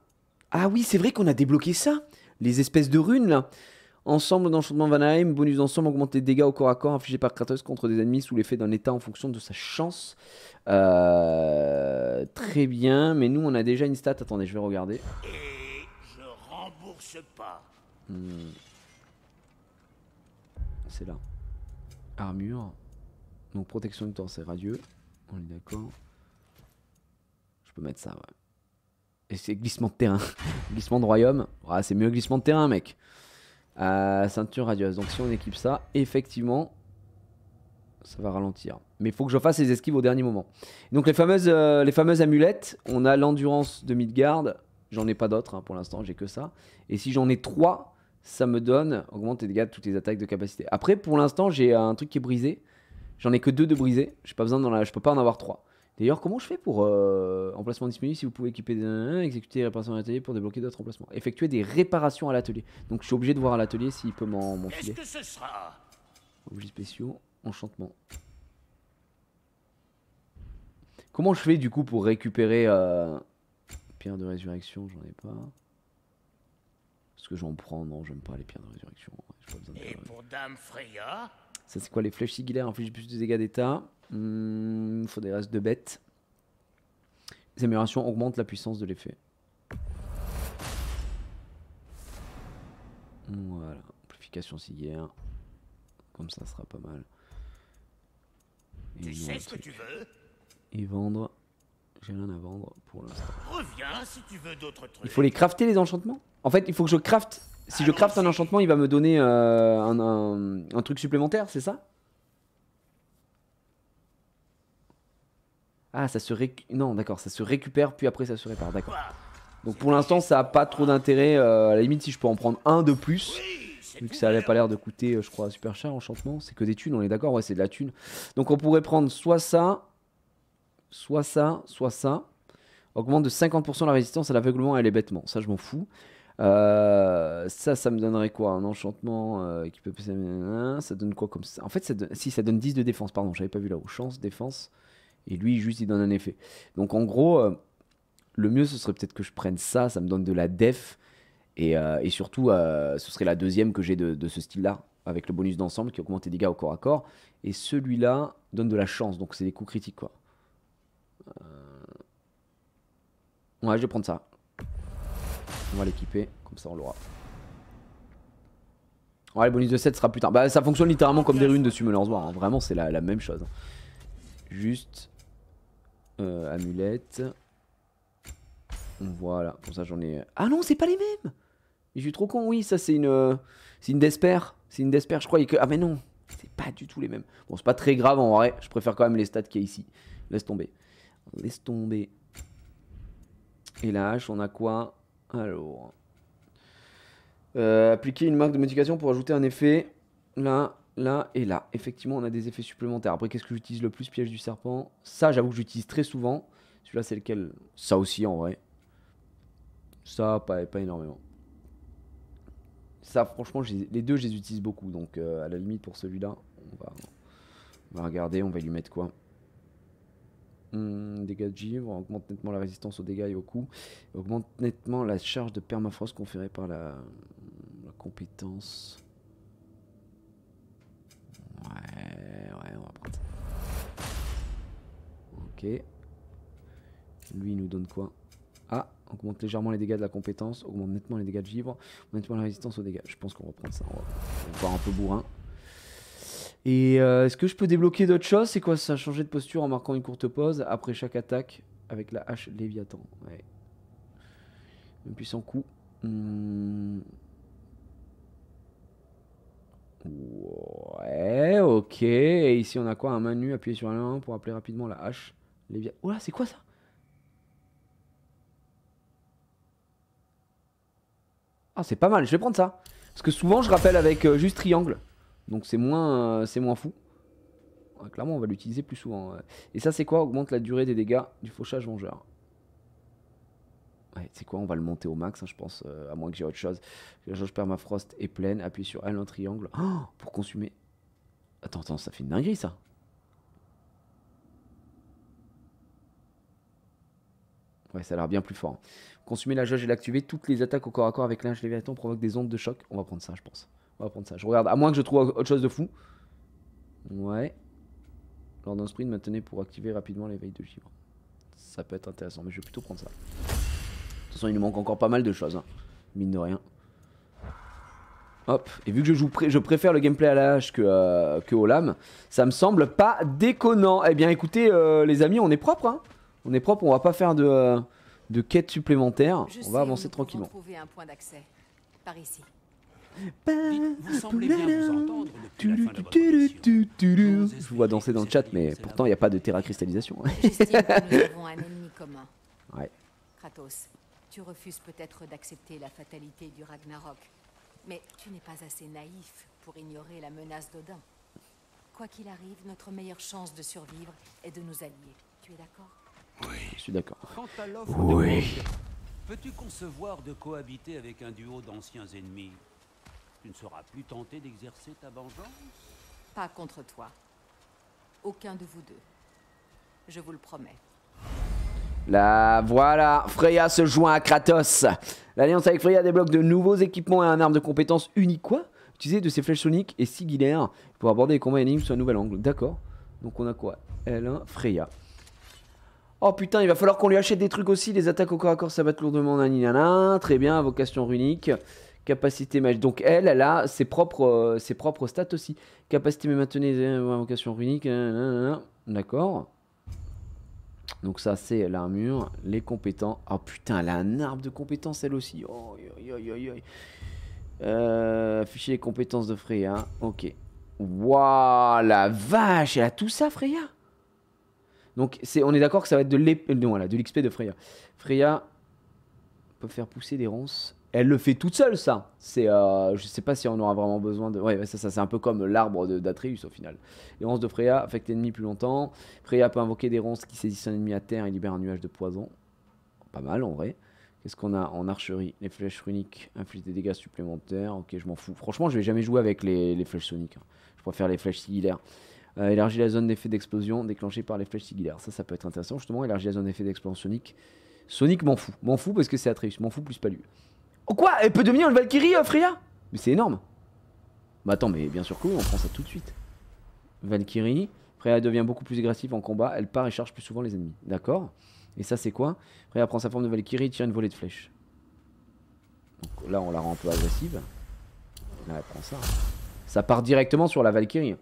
Ah oui, c'est vrai qu'on a débloqué ça. Les espèces de runes, là. Ensemble d'enchantement Vanaheim, bonus d'ensemble, augmente les dégâts au corps à corps infligés par Kratos contre des ennemis sous l'effet d'un état en fonction de sa chance. Très bien, mais nous on a déjà une stat. Attendez, je vais regarder. Et je rembourse pas. C'est là. Armure. Donc protection du temps, c'est radieux. On est d'accord. Je peux mettre ça, ouais. Et c'est glissement de terrain. Glissement de royaume. Ah, c'est mieux glissement de terrain, mec. Ceinture radieuse. Donc si on équipe ça, effectivement, ça va ralentir. Mais il faut que je fasse les esquives au dernier moment. Donc les fameuses amulettes, on a l'endurance de Midgard. J'en ai pas d'autres hein, pour l'instant, j'ai que ça. Et si j'en ai 3, ça me donne augmente les dégâts de toutes les attaques de capacité. Après, pour l'instant, j'ai un truc qui est brisé. J'en ai que 2 de brisé. J'ai pas besoin je peux pas en avoir 3. D'ailleurs, comment je fais pour emplacement disponible si vous pouvez équiper exécuter des réparations à l'atelier pour débloquer d'autres emplacements. Effectuer des réparations à l'atelier. Donc je suis obligé de voir à l'atelier s'il peut m'en filer. Qu'est-ce que ce sera? Objets spéciaux, enchantement. Comment je fais du coup pour récupérer pierre de résurrection? J'en ai pas. Est-ce que j'en prends? Non, j'aime pas les pierres de résurrection. Pas besoin de Et pour Dame Freya? Ça c'est quoi? Les flèches sigulaires infligent plus de dégâts d'état. Faut des restes de bêtes. Les améliorations augmentent la puissance de l'effet. Voilà. Amplification sigulaire. Comme ça sera pas mal. Et Tu sais ce que tu veux? Et vendre. J'ai rien à vendre pour l'instant. Reviens si tu veux d'autres trucs. Il faut les crafter les enchantements? En fait, il faut que je crafte. Si je crafte un enchantement, il va me donner un truc supplémentaire, c'est ça? Ah, ça se non, d'accord, ça se récupère, puis après ça se répare, d'accord. Donc pour l'instant, ça a pas trop d'intérêt. À la limite, si je peux en prendre un de plus, vu que ça avait pas l'air de coûter, je crois, super cher, enchantement. C'est que des thunes, on est d'accord? Ouais, c'est de la thune. Donc on pourrait prendre soit ça, soit ça, soit ça. Augmente de 50% la résistance à l'aveuglement et à l'hébétement. Ça, je m'en fous. Ça me donnerait quoi? Un enchantement qui peut... Ça donne quoi comme ça? En fait, si ça donne 10 de défense, pardon, j'avais pas vu là-haut. Chance, défense. Et lui, juste, il donne un effet. Donc, en gros, le mieux, ce serait peut-être que je prenne ça. Ça me donne de la def. Et surtout, ce serait la deuxième que j'ai de ce style-là. Avec le bonus d'ensemble qui augmente les dégâts au corps à corps. Et celui-là donne de la chance. Donc, c'est des coups critiques, quoi. Ouais, je vais prendre ça. On va l'équiper. Comme ça, on l'aura. Ouais, le bonus de 7 sera plus tard. Bah, ça fonctionne littéralement comme des runes de Summoner's War. Hein. Vraiment, c'est la même chose. Juste... amulette. Voilà, pour ça j'en ai... Ah non, c'est pas les mêmes. Je suis trop con, oui, ça c'est une Desper. C'est une Desper, je croyais que... Ah mais non, c'est pas du tout les mêmes. Bon, c'est pas très grave en vrai, je préfère quand même les stats qu'il y a ici. Laisse tomber. Laisse tomber. Et la hache, on a quoi? Alors... appliquer une marque de modification pour ajouter un effet. Là... Là et là, effectivement, on a des effets supplémentaires. Après, qu'est-ce que j'utilise le plus? Piège du serpent. Ça, j'avoue que j'utilise très souvent. Celui-là, c'est lequel? Ça aussi, en vrai. Ça, pas énormément. Ça, franchement, les deux, je les utilise beaucoup. Donc, à la limite, pour celui-là, on va regarder. On va lui mettre quoi? Dégâts de givre. Augmente nettement la résistance aux dégâts et aux coups. Augmente nettement la charge de permafrost conférée par la compétence. Ouais, on va prendre ça. Ok. Lui, il nous donne quoi? Ah, Augmente légèrement les dégâts de la compétence. Augmente nettement les dégâts de vivre. Nettement la résistance aux dégâts. Je pense qu'on va prendre ça. On va voir un peu bourrin. Et est-ce que je peux débloquer d'autres choses? C'est quoi ça? Changer de posture en marquant une courte pause après chaque attaque avec la hache Léviathan. Ouais. Un puissant coup. Ouais, ok. Et ici on a quoi? Un menu, appuyez sur L1 pour appeler rapidement la hache Léviathan. Oh là, c'est quoi ça? Ah, c'est pas mal, je vais prendre ça. Parce que souvent je rappelle avec juste triangle. Donc c'est moins fou. Ouais, clairement on va l'utiliser plus souvent. Et ça c'est quoi? Augmente la durée des dégâts du fauchage vengeur. Ouais, c'est quoi? On va le monter au max, hein, je pense, à moins que j'ai autre chose. La jauge permafrost est pleine. Appuyez sur L1 triangle. Oh, pour consumer. Attends, ça fait une dinguerie ça. Ouais, ça a l'air bien plus fort. Consumer la jauge et l'activer. Toutes les attaques au corps à corps avec l'âge Léviathan provoquent des ondes de choc. On va prendre ça, je pense. On va prendre ça. Je regarde, à moins que je trouve autre chose de fou. Ouais. Lors d'un sprint, maintenez pour activer rapidement l'éveil de givre. Ça peut être intéressant, mais je vais plutôt prendre ça. De toute façon, il nous manque encore pas mal de choses, hein. Mine de rien. Hop. Et vu que je préfère le gameplay à la hache que au lame, ça me semble pas déconnant. Eh bien, écoutez, les amis, on est propre, hein. On est propre, on va pas faire de quêtes supplémentaires. On va avancer tranquillement. Trouver un point d'accès. Par ici. Vous semblez bien vous entendre depuis la fin de votre mission. Je vous vois danser dans le chat, mais pourtant il n'y a pas de terracristallisation. J'estime que nous avons un ennemi commun. Ouais. Kratos, tu refuses peut-être d'accepter la fatalité du Ragnarok, mais tu n'es pas assez naïf pour ignorer la menace d'Odin. Quoi qu'il arrive, notre meilleure chance de survivre est de nous allier. Tu es d'accord? Oui. Je suis d'accord. Quant à l'offre de Roger, peux-tu concevoir de cohabiter avec un duo d'anciens ennemis? Tu ne seras plus tenté d'exercer ta vengeance? Pas contre toi. Aucun de vous deux. Je vous le promets. Là, voilà, Freya se joint à Kratos. L'alliance avec Freya débloque de nouveaux équipements et un arme de compétence unique. Quoi? Utiliser de ses flèches soniques et sigillaires pour aborder les combats énigmes sur un nouvel angle. D'accord. Donc on a quoi? L1, Freya. Oh putain, il va falloir qu'on lui achète des trucs aussi. Les attaques au corps à corps s'abattent lourdement. Naninana. Très bien, invocation runique. Capacité magique. Donc elle a ses propres stats aussi. Capacité mais maintenez invocation runique. D'accord. Donc ça c'est l'armure, les compétences. Oh putain, elle a un arbre de compétences elle aussi. Oh, afficher les compétences de Freya. Ok. Waouh, la vache, elle a tout ça Freya. Donc on est d'accord que ça va être de l'XP de Freya. Freya peut faire pousser des ronces. Elle le fait toute seule ça. Je sais pas si on aura vraiment besoin de... Ouais, ça c'est un peu comme l'arbre d'Atreus au final. Les ronces de Freya affectent l'ennemi plus longtemps. Freya peut invoquer des ronces qui saisissent un ennemi à terre et libèrent un nuage de poison. Pas mal en vrai. Qu'est-ce qu'on a en archerie? Les flèches runiques infligent des dégâts supplémentaires. Ok, je m'en fous. Franchement, je vais jamais jouer avec les flèches soniques. Je préfère les flèches sigillaires. Élargit la zone d'effet d'explosion déclenchée par les flèches sigillaires. Ça peut être intéressant justement. Élargit la zone d'effet d'explosion sonique. Sonic m'en fout. M'en fout parce que c'est Atreus. M'en fout plus pas lui. Oh quoi? Elle peut devenir une Valkyrie, Freya? Mais c'est énorme. Bah attends, mais bien sûr que oui, on prend ça tout de suite. Valkyrie. Freya devient beaucoup plus agressive en combat. Elle part et charge plus souvent les ennemis. D'accord. Et ça c'est quoi? Freya prend sa forme de Valkyrie et tire une volée de flèches. Donc là on la rend un peu agressive. Là elle prend ça. Ça part directement sur la Valkyrie.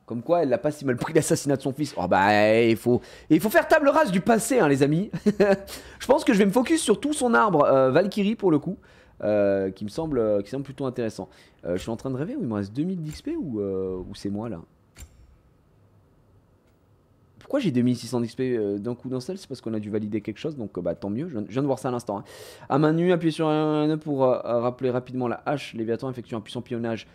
Comme quoi, elle n'a pas si mal pris l'assassinat de son fils. Oh bah, il faut faire table rase du passé, hein, les amis. Je pense que je vais me focus sur tout son arbre Valkyrie pour le coup, qui me semble plutôt intéressant. Je suis en train de rêver, il me reste 2000 d'XP ou c'est moi là? Pourquoi j'ai 2600 d'XP d'un coup d'un seul? C'est parce qu'on a dû valider quelque chose, donc bah tant mieux. Je viens de voir ça à l'instant. Hein. À main nue, appuyez sur un pour rappeler rapidement la hache. Léviathan effectue un puissant pilonnage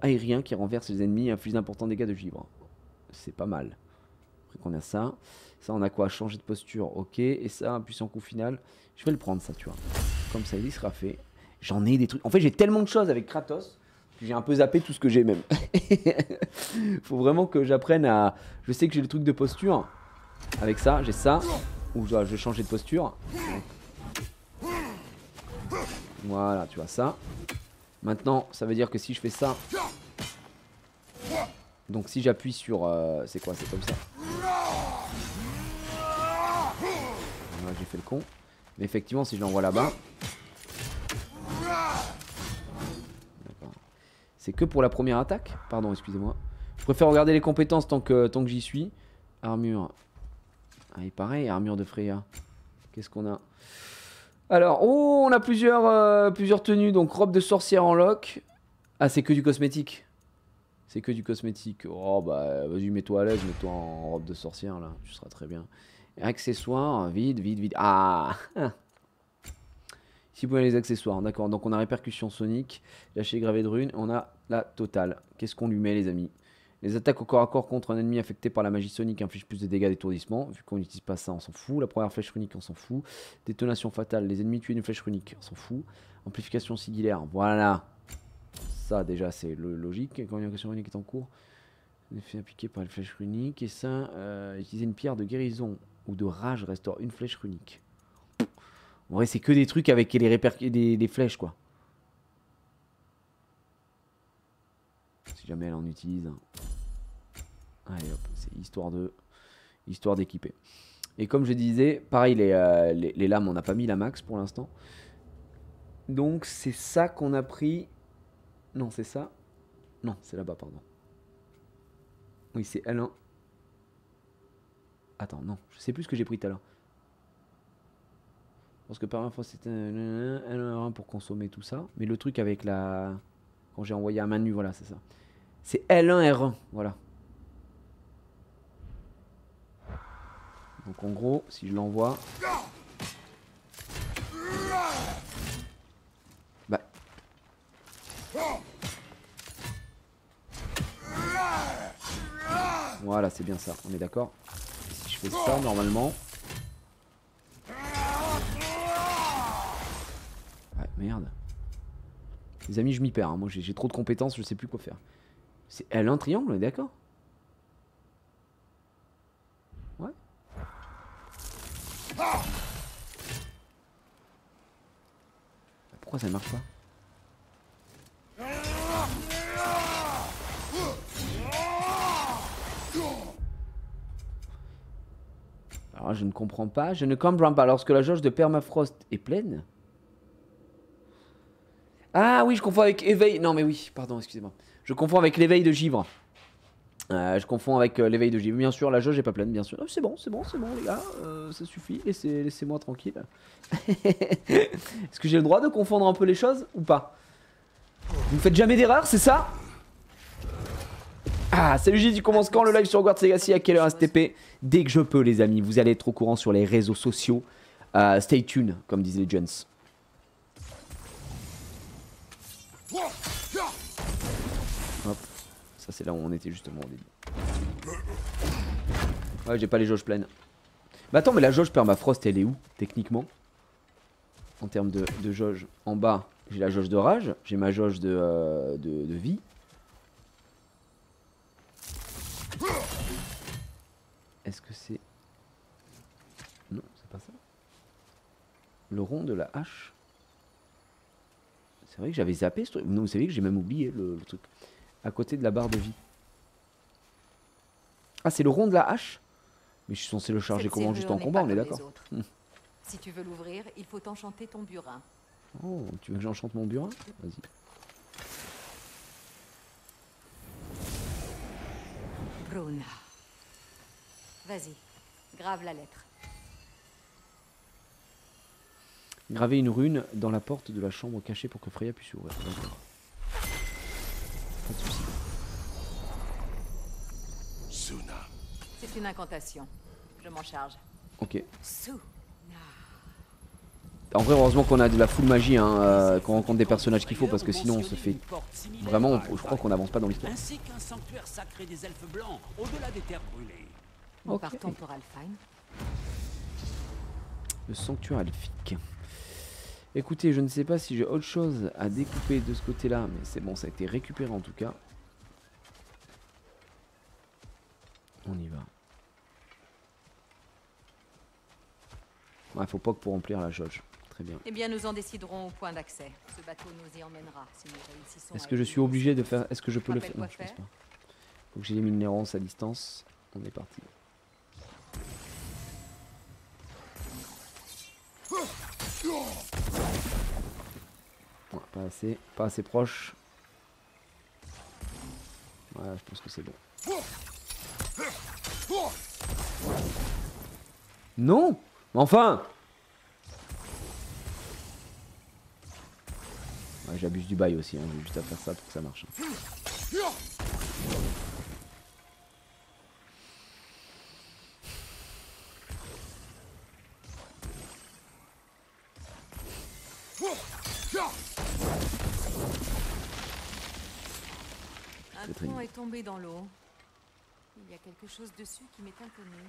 aérien qui renverse les ennemis et inflige d'importants dégâts de givre. C'est pas mal. Après qu'on a ça. Ça, on a quoi? Changer de posture, ok. Et ça, un puissant coup final. Je vais le prendre, ça, tu vois. Comme ça, il sera fait. J'en ai des trucs. En fait, j'ai tellement de choses avec Kratos que j'ai un peu zappé tout ce que j'ai même. Faut vraiment que j'apprenne à... Je sais que j'ai le truc de posture. Avec ça, j'ai ça. Ou je vais changer de posture. Voilà, tu vois ça. Maintenant, ça veut dire que si je fais ça... Donc si j'appuie sur... c'est quoi? C'est comme ça. Voilà, j'ai fait le con. Mais effectivement, si je l'envoie là-bas... D'accord. C'est que pour la première attaque? Pardon, excusez-moi. Je préfère regarder les compétences tant que j'y suis. Armure. Ah, et pareil, armure de Freya. Qu'est-ce qu'on a? Alors, oh, on a plusieurs tenues. Donc, robe de sorcière en lock. Ah, c'est que du cosmétique. C'est que du cosmétique. Oh, bah, vas-y, mets-toi à l'aise. Mets-toi en robe de sorcière, là. Tu seras très bien. Accessoires, vide. Ah. Ici, vous voyez les accessoires. D'accord. Donc, on a répercussion sonique. Lâcher gravé de runes. On a la totale. Qu'est-ce qu'on lui met, les amis? Les attaques au corps à corps contre un ennemi affecté par la magie sonique infligent plus de dégâts d'étourdissement. Vu qu'on n'utilise pas ça, on s'en fout. La première flèche runique, on s'en fout. Détonation fatale. Les ennemis tuent une flèche runique, on s'en fout. Amplification sigillaire. Voilà. Ça, déjà, c'est logique. Quand une action runique est en cours, un effet appliqué par une flèche runique. Et ça, utiliser une pierre de guérison ou de rage restaure une flèche runique. En vrai, c'est que des trucs avec les flèches, quoi. Si jamais elle en utilise. Allez hop, c'est histoire d'équiper. Et comme je disais, pareil, les lames, on n'a pas mis la max pour l'instant. Donc c'est ça qu'on a pris. Non, c'est ça. Non, c'est là-bas, pardon. Oui, c'est L1. Attends, non, je sais plus ce que j'ai pris tout à l'heure. Parce que par fois c'était L1 pour consommer tout ça. Mais le truc avec la... Quand j'ai envoyé à main nue, voilà, c'est ça. C'est L1, R1, voilà. Donc en gros, si je l'envoie... Bah... Voilà, c'est bien ça, on est d'accord. Si je fais ça, normalement... Ouais, merde. Les amis, je m'y perds, hein. Moi j'ai trop de compétences, je sais plus quoi faire. C'est L1 triangle, on est d'accord? Ouais. Pourquoi ça ne marche pas? Alors je ne comprends pas. Je ne comprends pas. Lorsque la jauge de permafrost est pleine. Ah oui, je confonds avec éveil. Non mais oui, pardon, excusez-moi. Je confonds avec l'éveil de givre. Je confonds avec l'éveil de givre. Bien sûr, la jauge n'est pas pleine, bien sûr. Oh, c'est bon, les gars. Ça suffit. Laissez-moi tranquille. Est-ce que j'ai le droit de confondre un peu les choses ou pas? Vous ne faites jamais d'erreur, c'est ça? Ah, salut J, tu commences quand le live sur Hogwarts Legacy? À quelle heure STP? Dès que je peux, les amis. Vous allez être au courant sur les réseaux sociaux. Stay tuned, comme disent les gens. Hop. Ça, c'est là où on était justement au début. Ouais, j'ai pas les jauges pleines. Bah attends, mais la jauge permafrost, elle est où, techniquement? En termes de jauge. En bas, j'ai la jauge de rage. J'ai ma jauge de vie. Est-ce que c'est... Non, c'est pas ça. Le rond de la hache. C'est vrai que j'avais zappé ce truc. Non, vous savez que j'ai même oublié le truc. À côté de la barre de vie. Ah, c'est le rond de la hache? Mais je suis censé le charger comment? Juste en combat, on est d'accord. Si tu veux l'ouvrir, il faut enchanter ton burin. Oh, tu veux que j'enchante mon burin? Vas-y. Bruna. Vas-y, grave la lettre. Graver une rune dans la porte de la chambre cachée pour que Freya puisse ouvrir. D'accord. Pas de soucis. Suna. C'est une incantation. Je m'en charge. Ok. Suna. En vrai, heureusement qu'on a de la full magie, hein, qu'on rencontre des personnages qu'il faut, parce que sinon on se fait... Vraiment, je crois qu'on n'avance pas dans l'histoire. Ainsi qu'un sanctuaire sacré des elfes blancs, au-delà des terres brûlées. Nous partons pour Alfheim. Le sanctuaire elfique. Écoutez, je ne sais pas si j'ai autre chose à découper de ce côté-là, mais c'est bon, ça a été récupéré en tout cas. On y va. Ouais, faut pas que pour remplir la jauge. Très bien. Eh bien, nous en déciderons au point d'accès. Ce bateau nous y emmènera si nous réussissons. Est-ce que je suis obligé de faire... Est-ce que je peux le faire? Non, je pense pas. Faut que j'élimine l'errance à distance. On est parti. Ouais, pas assez proche. Ouais, je pense que c'est bon. Non, mais enfin. Ouais, j'abuse du bail aussi, hein. J'ai juste à faire ça pour que ça marche. Un pont est tombé dans l'eau. Il y a quelque chose dessus qui m'est inconnu.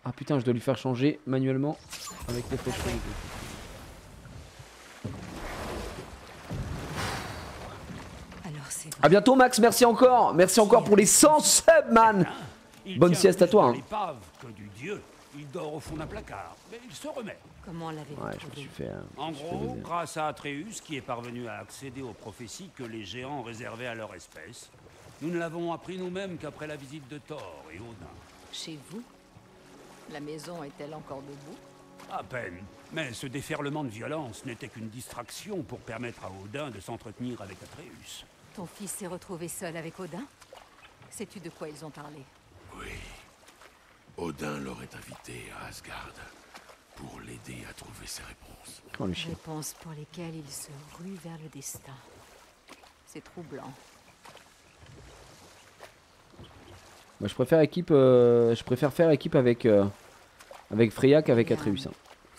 Ah putain, je dois lui faire changer manuellement avec les flèches. Alors c'est vrai. A bientôt Max, merci encore pour les 100 subs man. Bonne sieste à toi, hein. L'épave que du dieu. Il dort au fond d'un placard, mais il se remet. Comment l'avez-vous Ouais, je me trouvé? suis fait. En gros, grâce à Atreus, qui est parvenu à accéder aux prophéties que les géants réservaient à leur espèce, nous ne l'avons appris nous-mêmes qu'après la visite de Thor et Odin. Chez vous? La maison est-elle encore debout? À peine. Mais ce déferlement de violence n'était qu'une distraction pour permettre à Odin de s'entretenir avec Atreus. Ton fils s'est retrouvé seul avec Odin? Sais-tu de quoi ils ont parlé? Oui. Odin l'aurait invité à Asgard pour l'aider à trouver ses réponses. Oh le chien. Réponses pour lesquelles il se rue vers le destin. C'est troublant. Moi, je préfère faire équipe avec Freya qu'avec Bien. Atreus. Hein.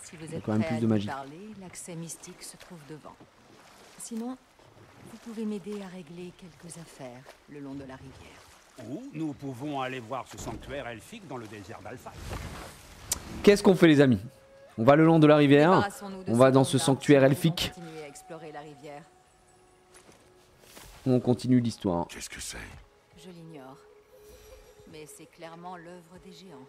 Si vous Il y a êtes quand même prêt plus à de lui magie. parler, l'accès mystique se trouve devant. Sinon, vous pouvez m'aider à régler quelques affaires le long de la rivière. Ou nous pouvons aller voir ce sanctuaire elfique dans le désert d'Alpha. Qu'est-ce qu'on fait les amis? On va le long de la rivière. Débarrassons-nous de On va ces dans ce grands sanctuaire arbres, elfique. sinon on va continuer à explorer la rivière. On continue l'histoire. Qu'est-ce que c'est? Je l'ignore. Mais c'est clairement l'œuvre des géants.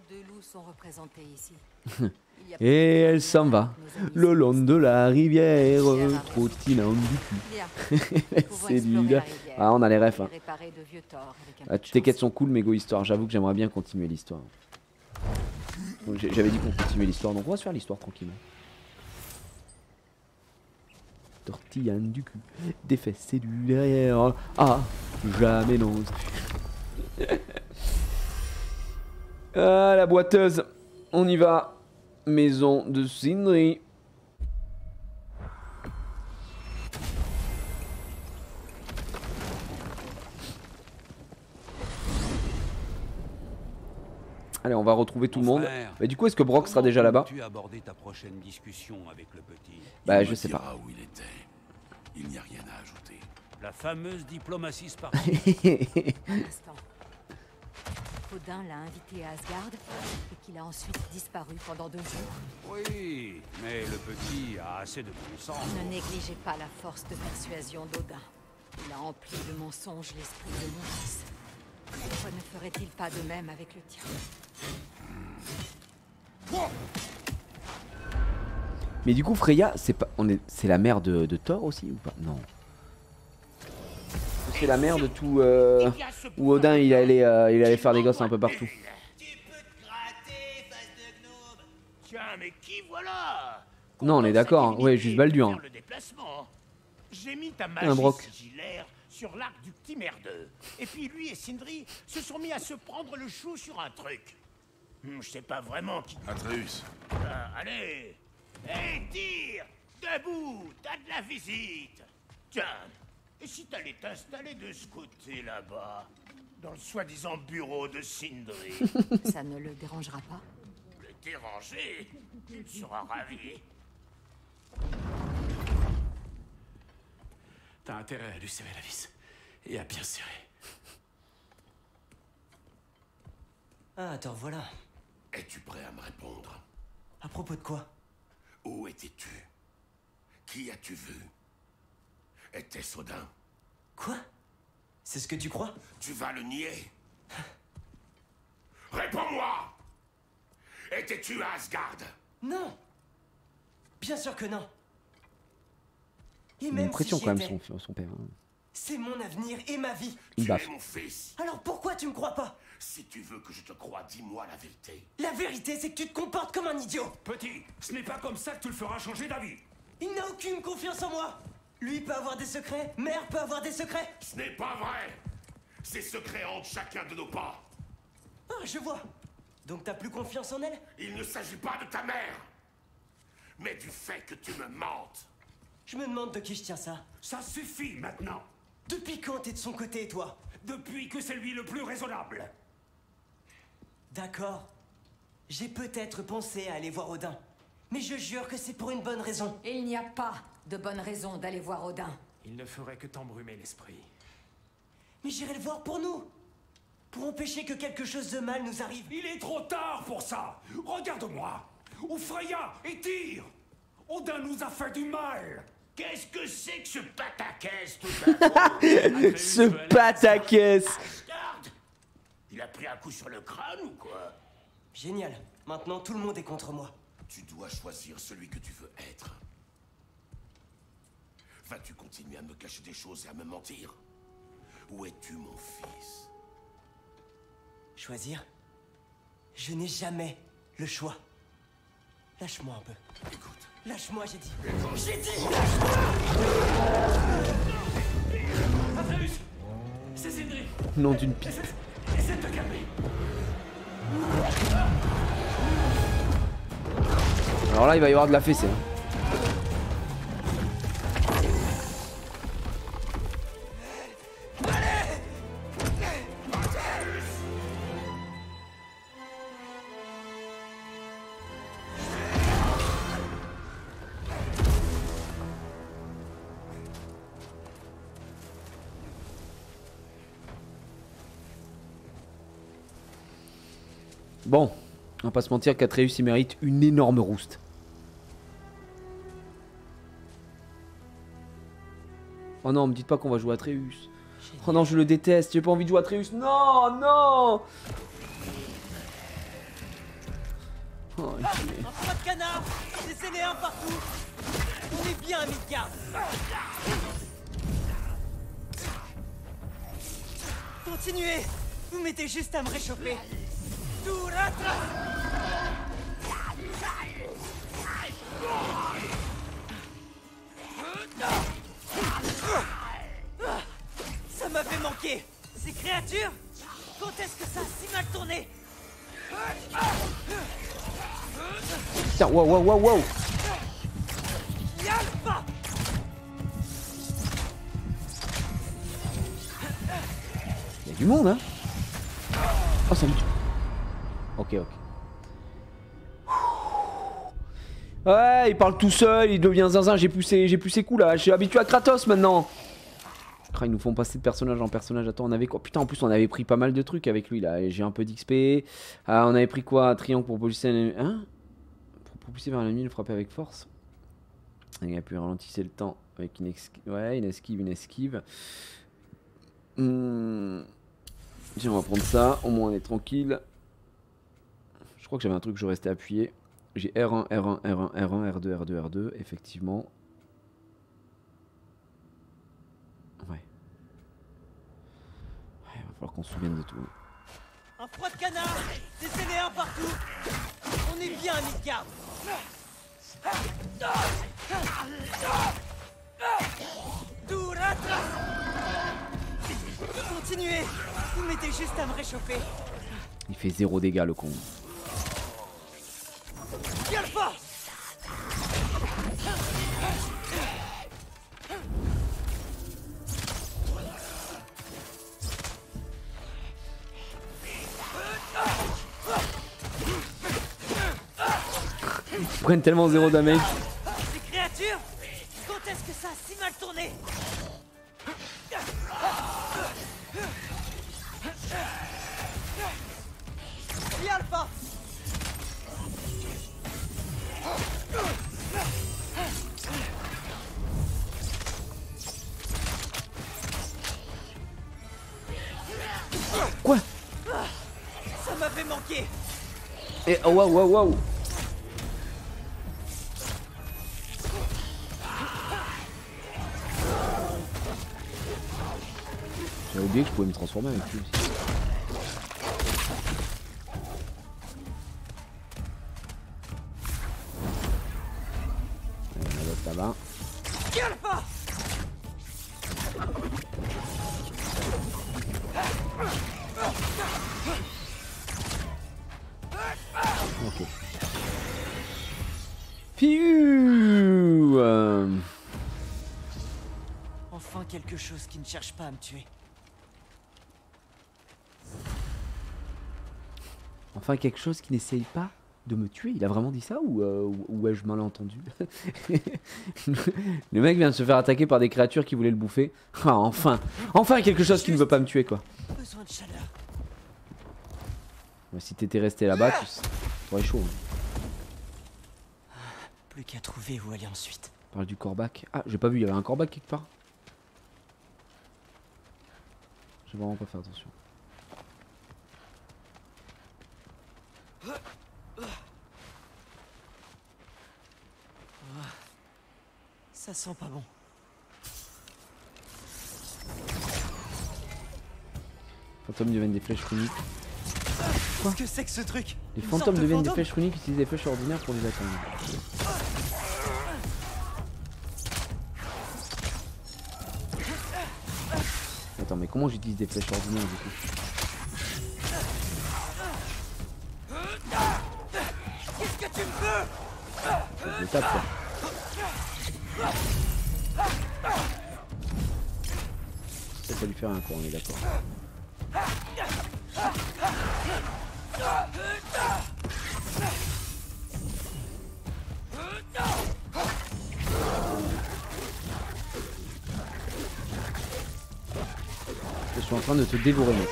Deux loups sont représentés ici. Il y a Et elle s'en va nos amis le long de la rivière, Fier à trottinant du cul. Bien. Nous pouvons C'est explorer du... la rivière Ah, on a les refs. et Hein. réparer de vieux torts avec un Ah, peu de toutes tes chance. quêtes sont cool, mais Go Histoire. J'avoue que j'aimerais bien continuer l'histoire. Donc, j'avais dit qu'on continuait l'histoire, donc on va se faire l'histoire tranquillement. Tortillane du cul, des fesses et du derrière. Ah, jamais non. Ah, la boiteuse. On y va. Maison de Sindri. Allez, on va retrouver tout le monde. Frère, Mais du coup, est-ce que Brock sera déjà là-bas? Tu aborder ta prochaine discussion avec le petit. Bah, Il je me sais pas. dira où il était. Il n'y a rien à ajouter. La fameuse diplomatie spartiate. Un instant. Odin l'a invité à Asgard et qu'il a ensuite disparu pendant 2 jours. Oui, mais le petit a assez de bon sens. Ne négligez pas la force de persuasion d'Odin. Il a empli de mensonges l'esprit de mon fils. Pourquoi ne ferait-il pas de même avec le tien? Mais du coup, Freya, c'est la mère de Thor aussi ou pas? Non. C'est la mère de tout. Où Odin il allait faire des gosses un peu partout. Tu peux te gratter, face de gnome. Tiens, mais qui voilà? Non, on est d'accord, hein. Ouais, juste Baldur. Faire le déplacement. J'ai mis ta Un magie Brock. sigillaire sur l'arc du petit merdeux. Et puis lui et Sindri se sont mis à se prendre le chou sur un truc. Je sais pas vraiment qui... Atreus, allez. Hé, tire. Debout, t'as de la visite. Tiens, et si t'allais t'installer de ce côté là-bas, dans le soi-disant bureau de Sindri? Ça ne le dérangera pas? Le déranger? Il sera ravi. T'as intérêt à lui serrer la vis. Et à bien serrer. Ah, attends, voilà. es-tu prêt à me répondre? À propos de quoi? Où étais-tu? Qui as-tu vu? Était-ce Odin? Quoi? C'est ce que tu crois? Tu vas le nier? Réponds-moi! Étais-tu à Asgard? Non! Bien sûr que non! Et Il a même une pression si quand j'y même étais, son père. Hein. C'est mon avenir et ma vie. Il Tu baffe. es mon fils. Alors pourquoi tu me crois pas? Si tu veux que je te croie, dis-moi la vérité. La vérité, c'est que tu te comportes comme un idiot. Petit, ce n'est pas comme ça que tu le feras changer d'avis. Il n'a aucune confiance en moi. Lui peut avoir des secrets, Mère peut avoir des secrets. Ce n'est pas vrai. Ces secrets hantent chacun de nos pas. Ah, je vois. Donc t'as plus confiance en elle? Il ne s'agit pas de ta mère, mais du fait que tu me mentes. Je me demande de qui je tiens ça. Ça suffit maintenant. Depuis quand t'es de son côté, toi? Depuis que c'est lui le plus raisonnable. D'accord. J'ai peut-être pensé à aller voir Odin. Mais je jure que c'est pour une bonne raison. Il n'y a pas de bonne raison d'aller voir Odin. Il ne ferait que t'embrumer l'esprit. Mais j'irai le voir pour nous. Pour empêcher que quelque chose de mal nous arrive. Il est trop tard pour ça. Regarde-moi. Où Freya et Tyr. Odin nous a fait du mal. Qu'est-ce que c'est que ce pataquès tout à coup? Ce pataquès. Asgard, il a pris un coup sur le crâne ou quoi? Génial. Maintenant, tout le monde est contre moi. Tu dois choisir celui que tu veux être. Vas-tu continuer à me cacher des choses et à me mentir? Où es-tu, mon fils? Choisir? Je n'ai jamais le choix. Lâche-moi un peu. Écoute. Lâche-moi, j'ai dit. J'ai dit! Atreus, c'est Sindri. Nom d'une piste. Essaie de te calmer. Alors là, il va y avoir de la fessée. Hein. Bon, on va pas se mentir qu'Atreus il mérite une énorme rouste. Oh non, me dites pas qu'on va jouer Atreus. Oh non, je le déteste, j'ai pas envie de jouer Atreus. Non, non. Oh, Un froid de canard, des éléens partout. On est bien à Midgard. Continuez, vous mettez juste à me réchauffer. Ça m'avait manqué. Ces créatures, quand est-ce que ça a si mal tourné? Putain, wow, wow, wow, wow. Yalpa! Il y a du monde, hein. Oh, ça me tue. Ok, ok. Ouais, il parle tout seul, il devient zinzin, j'ai plus ses coups là, je suis habitué à Kratos maintenant. Ah, ils nous font passer de personnage en personnage. Attends, on avait quoi? Putain, en plus on avait pris pas mal de trucs avec lui là, j'ai un peu d'XP. On avait pris quoi? Un triangle pour propulser un... Hein? Pour propulser vers l'ennemi, le frapper avec force. Et il a pu ralentir le temps avec une esquive. Ouais, une esquive. Tiens, on va prendre ça, au moins on est tranquille. Je crois que j'avais un truc que je restais appuyé. J'ai R1, R1, R1, R1, R2, R2, R2, effectivement. Ouais. Il va falloir qu'on se souvienne de tout. Un froid de canard, des éléens partout. On est bien à Midgard. Continuez, vous mettez juste à me réchauffer. Il fait 0 dégâts le con. Yalpa! Ils prennent tellement 0 damage. Ces créatures, quand est-ce que ça a si mal tourné? Yalpa! Quoi? Ça m'avait manqué. Et oh, waouh, waouh, waouh. oublié que je pouvais me transformer avec lui aussi. Ça va. Ok. Piou Enfin quelque chose qui ne cherche pas à me tuer. Enfin quelque chose qui n'essaye pas de me tuer. Il a vraiment dit ça ou ai-je mal entendu? Le mec vient de se faire attaquer par des créatures qui voulaient le bouffer. Ah, enfin quelque chose qui ne veut pas me tuer quoi. Besoin de chaleur. Ouais, si t'étais resté là-bas, t'aurais chaud. Hein. Plus qu'à trouver où aller ensuite. Parle du corbac. Ah, j'ai pas vu, il y avait un corbac quelque part. J'ai vraiment pas fait attention. Ça sent pas bon. Fantômes deviennent des flèches runiques. Qu'est-ce que c'est que ce truc? Les fantômes deviennent des flèches runiques, utilisent des flèches ordinaires pour les atteindre. Attends, mais comment j'utilise des flèches ordinaires du coup? Qu'est-ce que tu me veux? Je les tape quoi. Ça lui fait rien quoi, on est d'accord. Je suis en train de te dévorer mec.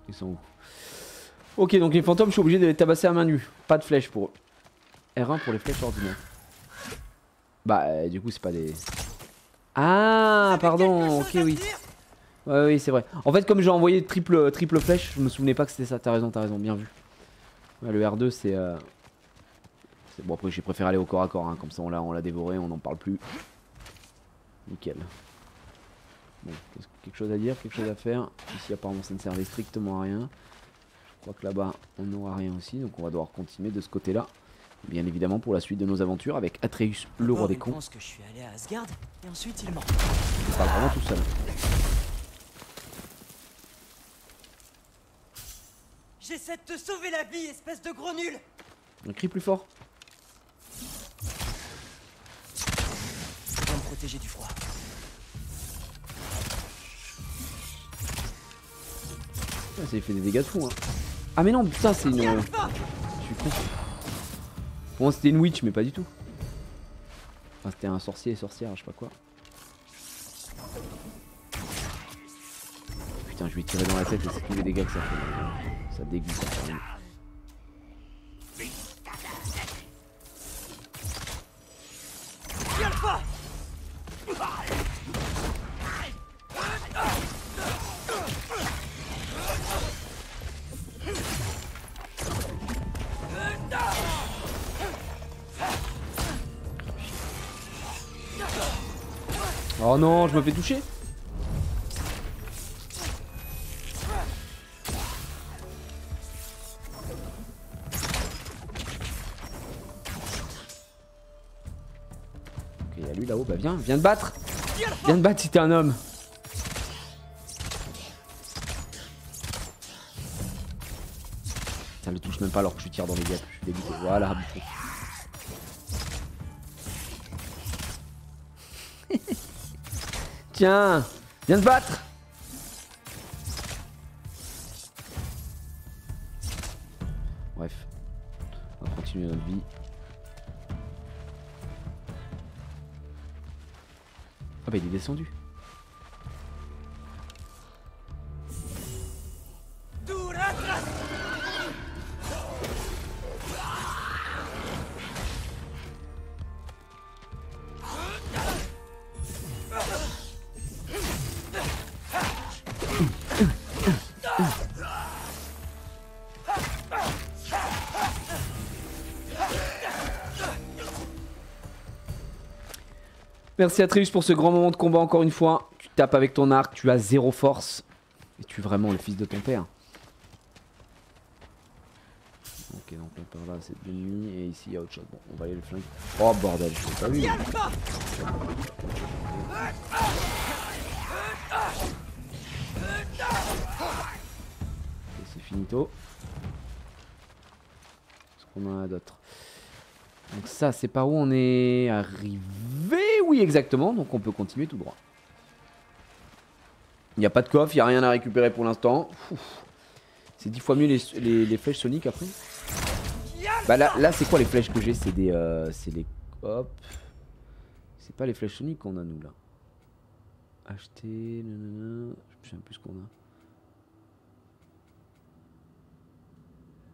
Ils sont où? Ok, donc les fantômes, je suis obligé de les tabasser à main nue. Pas de flèches pour eux. R1 pour les flèches ordinaires. Bah, du coup, c'est pas des... Ah, pardon, ok, oui. Ouais, oui, c'est vrai. En fait, comme j'ai envoyé triple flèche, je me souvenais pas que c'était ça. T'as raison, bien vu. Ouais, le R2, c'est... Bon, après, j'ai préféré aller au corps à corps. Hein. Comme ça, on l'a dévoré, on n'en parle plus. Nickel. Bon, quelque chose à dire, quelque chose à faire. Ici, apparemment, ça ne servait strictement à rien. Je crois que là-bas, on n'aura rien aussi. Donc, on va devoir continuer de ce côté-là. Bien évidemment, pour la suite de nos aventures avec Atreus, le roi des cons. Je pense que je suis allé à Asgard et ensuite il ment. Il parle vraiment tout seul. J'essaie de te sauver la vie, espèce de gros nul. Un cri plus fort. Je dois me protéger du froid. Ah, ça lui fait des dégâts de fou. Hein. Ah mais non, putain, c'est une... Je suis con. Pour moi c'était une witch, mais pas du tout. Enfin, c'était un sorcier et sorcière, je sais pas quoi. Putain, je vais tirer dans la tête et c'est tous les dégâts que ça fait. Ça dégoûte ça. Quand même. Oh non, je me fais toucher. Ok, il y a lui là-haut, bah viens de battre. Viens de battre si t'es un homme. Ça le touche même pas alors que je tire dans les guêpes, je suis dégoûté. Voilà. Tiens, viens te battre. Bref, on va continuer notre vie. Ah bah il est descendu. Merci Atreus pour ce grand moment de combat encore une fois. Tu tapes avec ton arc, tu as 0 force. Et tu es vraiment le fils de ton père. Ok, donc on part là, c'est de nuit. Et ici, il y a autre chose. Bon, on va aller le flingue. Oh bordel, je l'ai pas vu. Ok, c'est finito. Qu'est-ce qu'on en a d'autre? Donc ça, c'est par où on est arrivé? Oui, exactement. Donc on peut continuer tout droit. Il n'y a pas de coffre, il n'y a rien à récupérer pour l'instant. C'est 10 fois mieux les flèches soniques après. Bah là c'est quoi les flèches que j'ai? C'est des... c'est les... Hop. C'est pas les flèches soniques qu'on a nous là. Acheter... Nanana. Je sais plus ce qu'on a.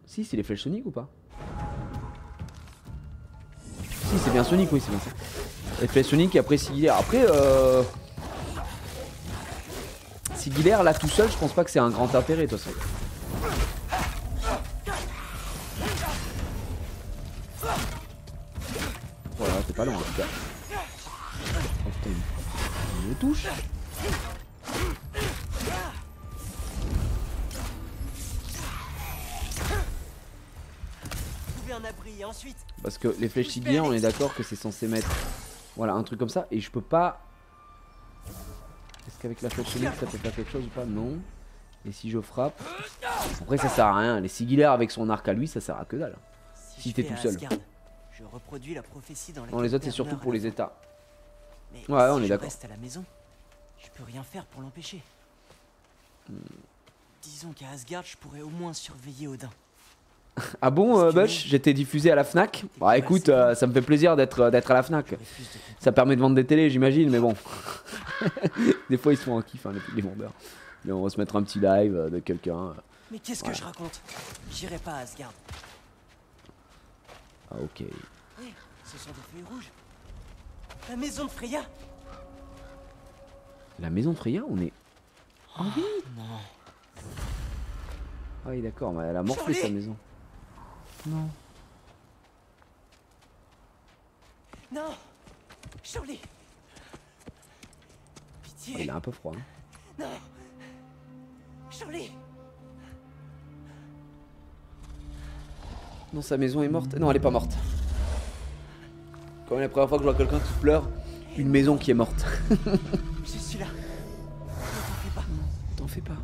Si, c'est les flèches soniques ou pas? Si, c'est bien Sonic, oui, c'est bien ça. Les flèches Sonic et après Sigilaire. Après, Sigilaire, là tout seul, je pense pas que c'est un grand intérêt, de toute façon. Voilà, c'est pas long en tout cas. Oh putain, il me touche. Un abri et ensuite. Parce que les flèches Sigilaire, on est d'accord que c'est censé mettre... Voilà, un truc comme ça. Et je peux pas... Est-ce qu'avec la flèche Sonic, ça peut faire quelque chose ou pas? Non. Et si je frappe... Après, ça sert à rien. Les Sigilaire avec son arc à lui, ça sert à que dalle. Si t'es tout seul. Je reproduis la prophétie dans non, les autres, c'est surtout pour les états. Mais ouais, si on est d'accord. Je reste à la maison, je peux rien faire pour l'empêcher. Disons qu'à Asgard, je pourrais au moins surveiller Odin. Ah bon, Bush, j'étais diffusé à la Fnac. Bah écoute, ça me fait plaisir d'être à la Fnac. Ça permet de vendre des télés, j'imagine, mais bon. Des fois, ils sont en kiff, hein, les vendeurs. Mais on va se mettre un petit live de quelqu'un. Mais qu'est-ce que je raconte? J'irai pas à Asgard. Ah ok. Oui, ce sont des feuilles rouges. La maison de Freya. La maison de Freya, on est... Oh oui. Non. Ah oui, d'accord, elle a morflé sa maison. Non. Non. Charlie. Pitié. Oh, il a un peu froid. Hein. Non. Charlie. Non, sa maison est morte. Non, elle est pas morte. Quand même la première fois que je vois quelqu'un qui pleure, une maison qui est morte. Je suis là. Ne t'en fais pas. T'en fais pas.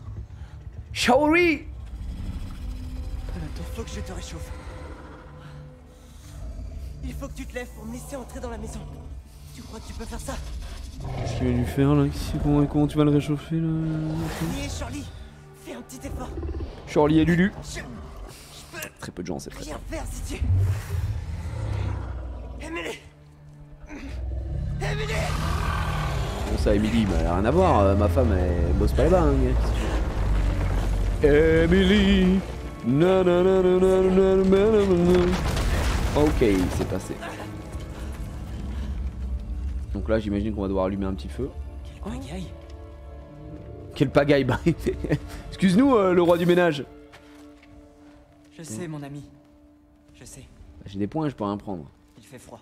Shaori. Il faut que je te réchauffe. Il faut que tu te lèves pour me laisser entrer dans la maison. Tu crois que tu peux faire ça? Qu'est-ce qu'il va lui faire là? Comment tu vas le réchauffer là? Allez, Charlie, fais un petit effort. Charlie et Lulu. Je Très peu de gens, c'est vrai. rien faire si tu... Emily. Emily. Bon ça, Emily, mais elle a rien à voir. Ma femme, elle bosse pas là-bas. Hein, Emily. Ok, c'est passé. Donc là, j'imagine qu'on va devoir allumer un petit feu. Quelle pagaille. Quelle pagaille. Bah, excuse-nous, le roi du ménage. Je sais, mon ami. Je sais. J'ai des points, je peux rien prendre. Il fait froid.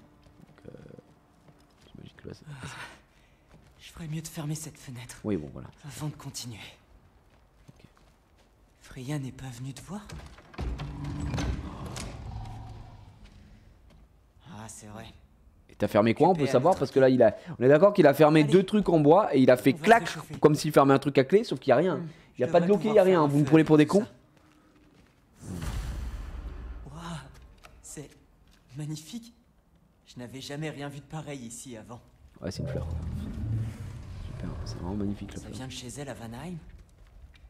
Donc, j'imagine que là, c'est passé. Je ferais mieux de fermer cette fenêtre. Oui, bon, voilà. Avant de continuer. Okay. Freya n'est pas venue te voir? Ah, c'est vrai. Et t'as fermé quoi, on peut savoir? Parce que là, on est d'accord qu'il a fermé deux trucs en bois et il a fait clac, comme s'il fermait un truc à clé, sauf qu'il n'y a rien. Il n'y a pas de bloqué, il n'y a rien. Vous me prenez pour des cons? Waouh, c'est magnifique. Je n'avais jamais rien vu de pareil ici avant. Ouais, c'est une fleur. Super, c'est vraiment magnifique la fleur. Ça vient de chez elle à Vanheim.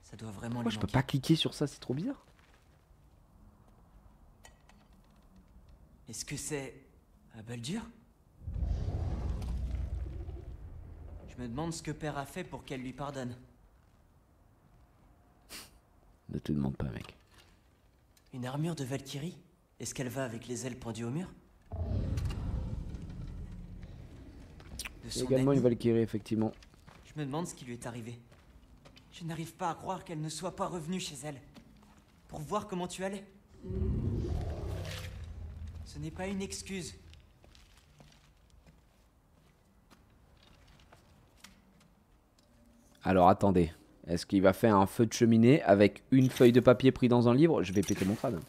Ça doit vraiment. Pourquoi je peux pas cliquer sur ça? C'est trop bizarre. Est-ce que c'est à Baldur? Je me demande ce que Père a fait pour qu'elle lui pardonne. Ne te demande pas, mec. Une armure de Valkyrie? Est-ce qu'elle va avec les ailes pendues au mur? Il y a également une Valkyrie, effectivement. Je me demande ce qui lui est arrivé. Je n'arrive pas à croire qu'elle ne soit pas revenue chez elle. Pour voir comment tu allais. Ce n'est pas une excuse. Alors attendez. Est-ce qu'il va faire un feu de cheminée avec une feuille de papier pris dans un livre? Je vais péter mon crâne.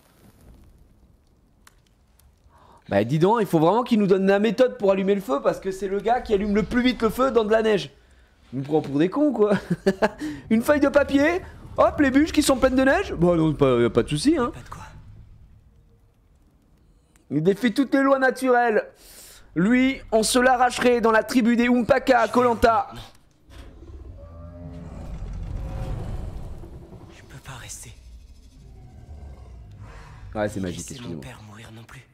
Bah dis donc, il faut vraiment qu'il nous donne la méthode pour allumer le feu parce que c'est le gars qui allume le plus vite le feu dans de la neige. Il nous prend pour des cons quoi. Une feuille de papier, hop les bûches qui sont pleines de neige. Bah non, pas de soucis hein. Pas de quoi. Il défie toutes les lois naturelles. Lui, on se l'arracherait dans la tribu des Umpaka à Koh Lanta. Je peux pas rester. Ouais, c'est magique, Laisser mon excusez-moi. père mourir non plus.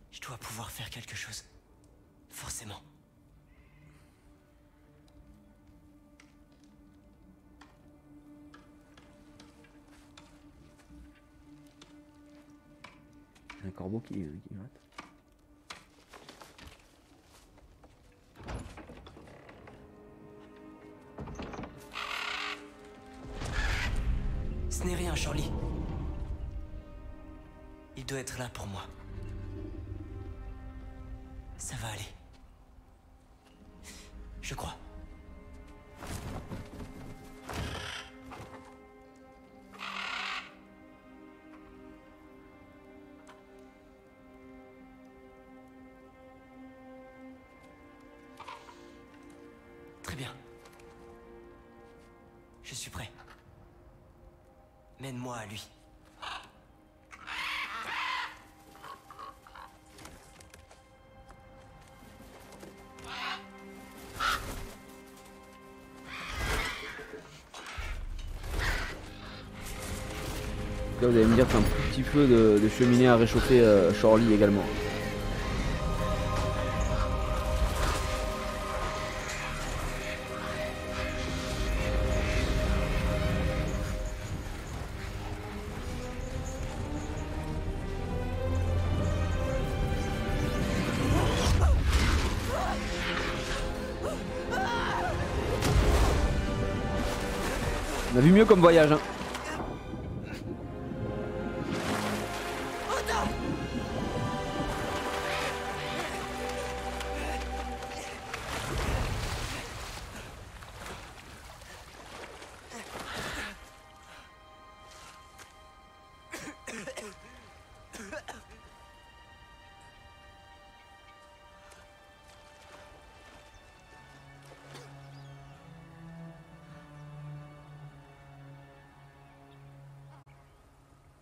Je dois pouvoir faire quelque chose. Forcément. Un corbeau qui gratte. Ce n'est rien, Charlie. Il doit être là pour moi. Ça va aller. Je crois. Très bien. Je suis prêt. Mène-moi à lui. Là, vous allez me dire que c'est un petit feu de cheminée à réchauffer Charlie également. On a vu mieux comme voyage hein.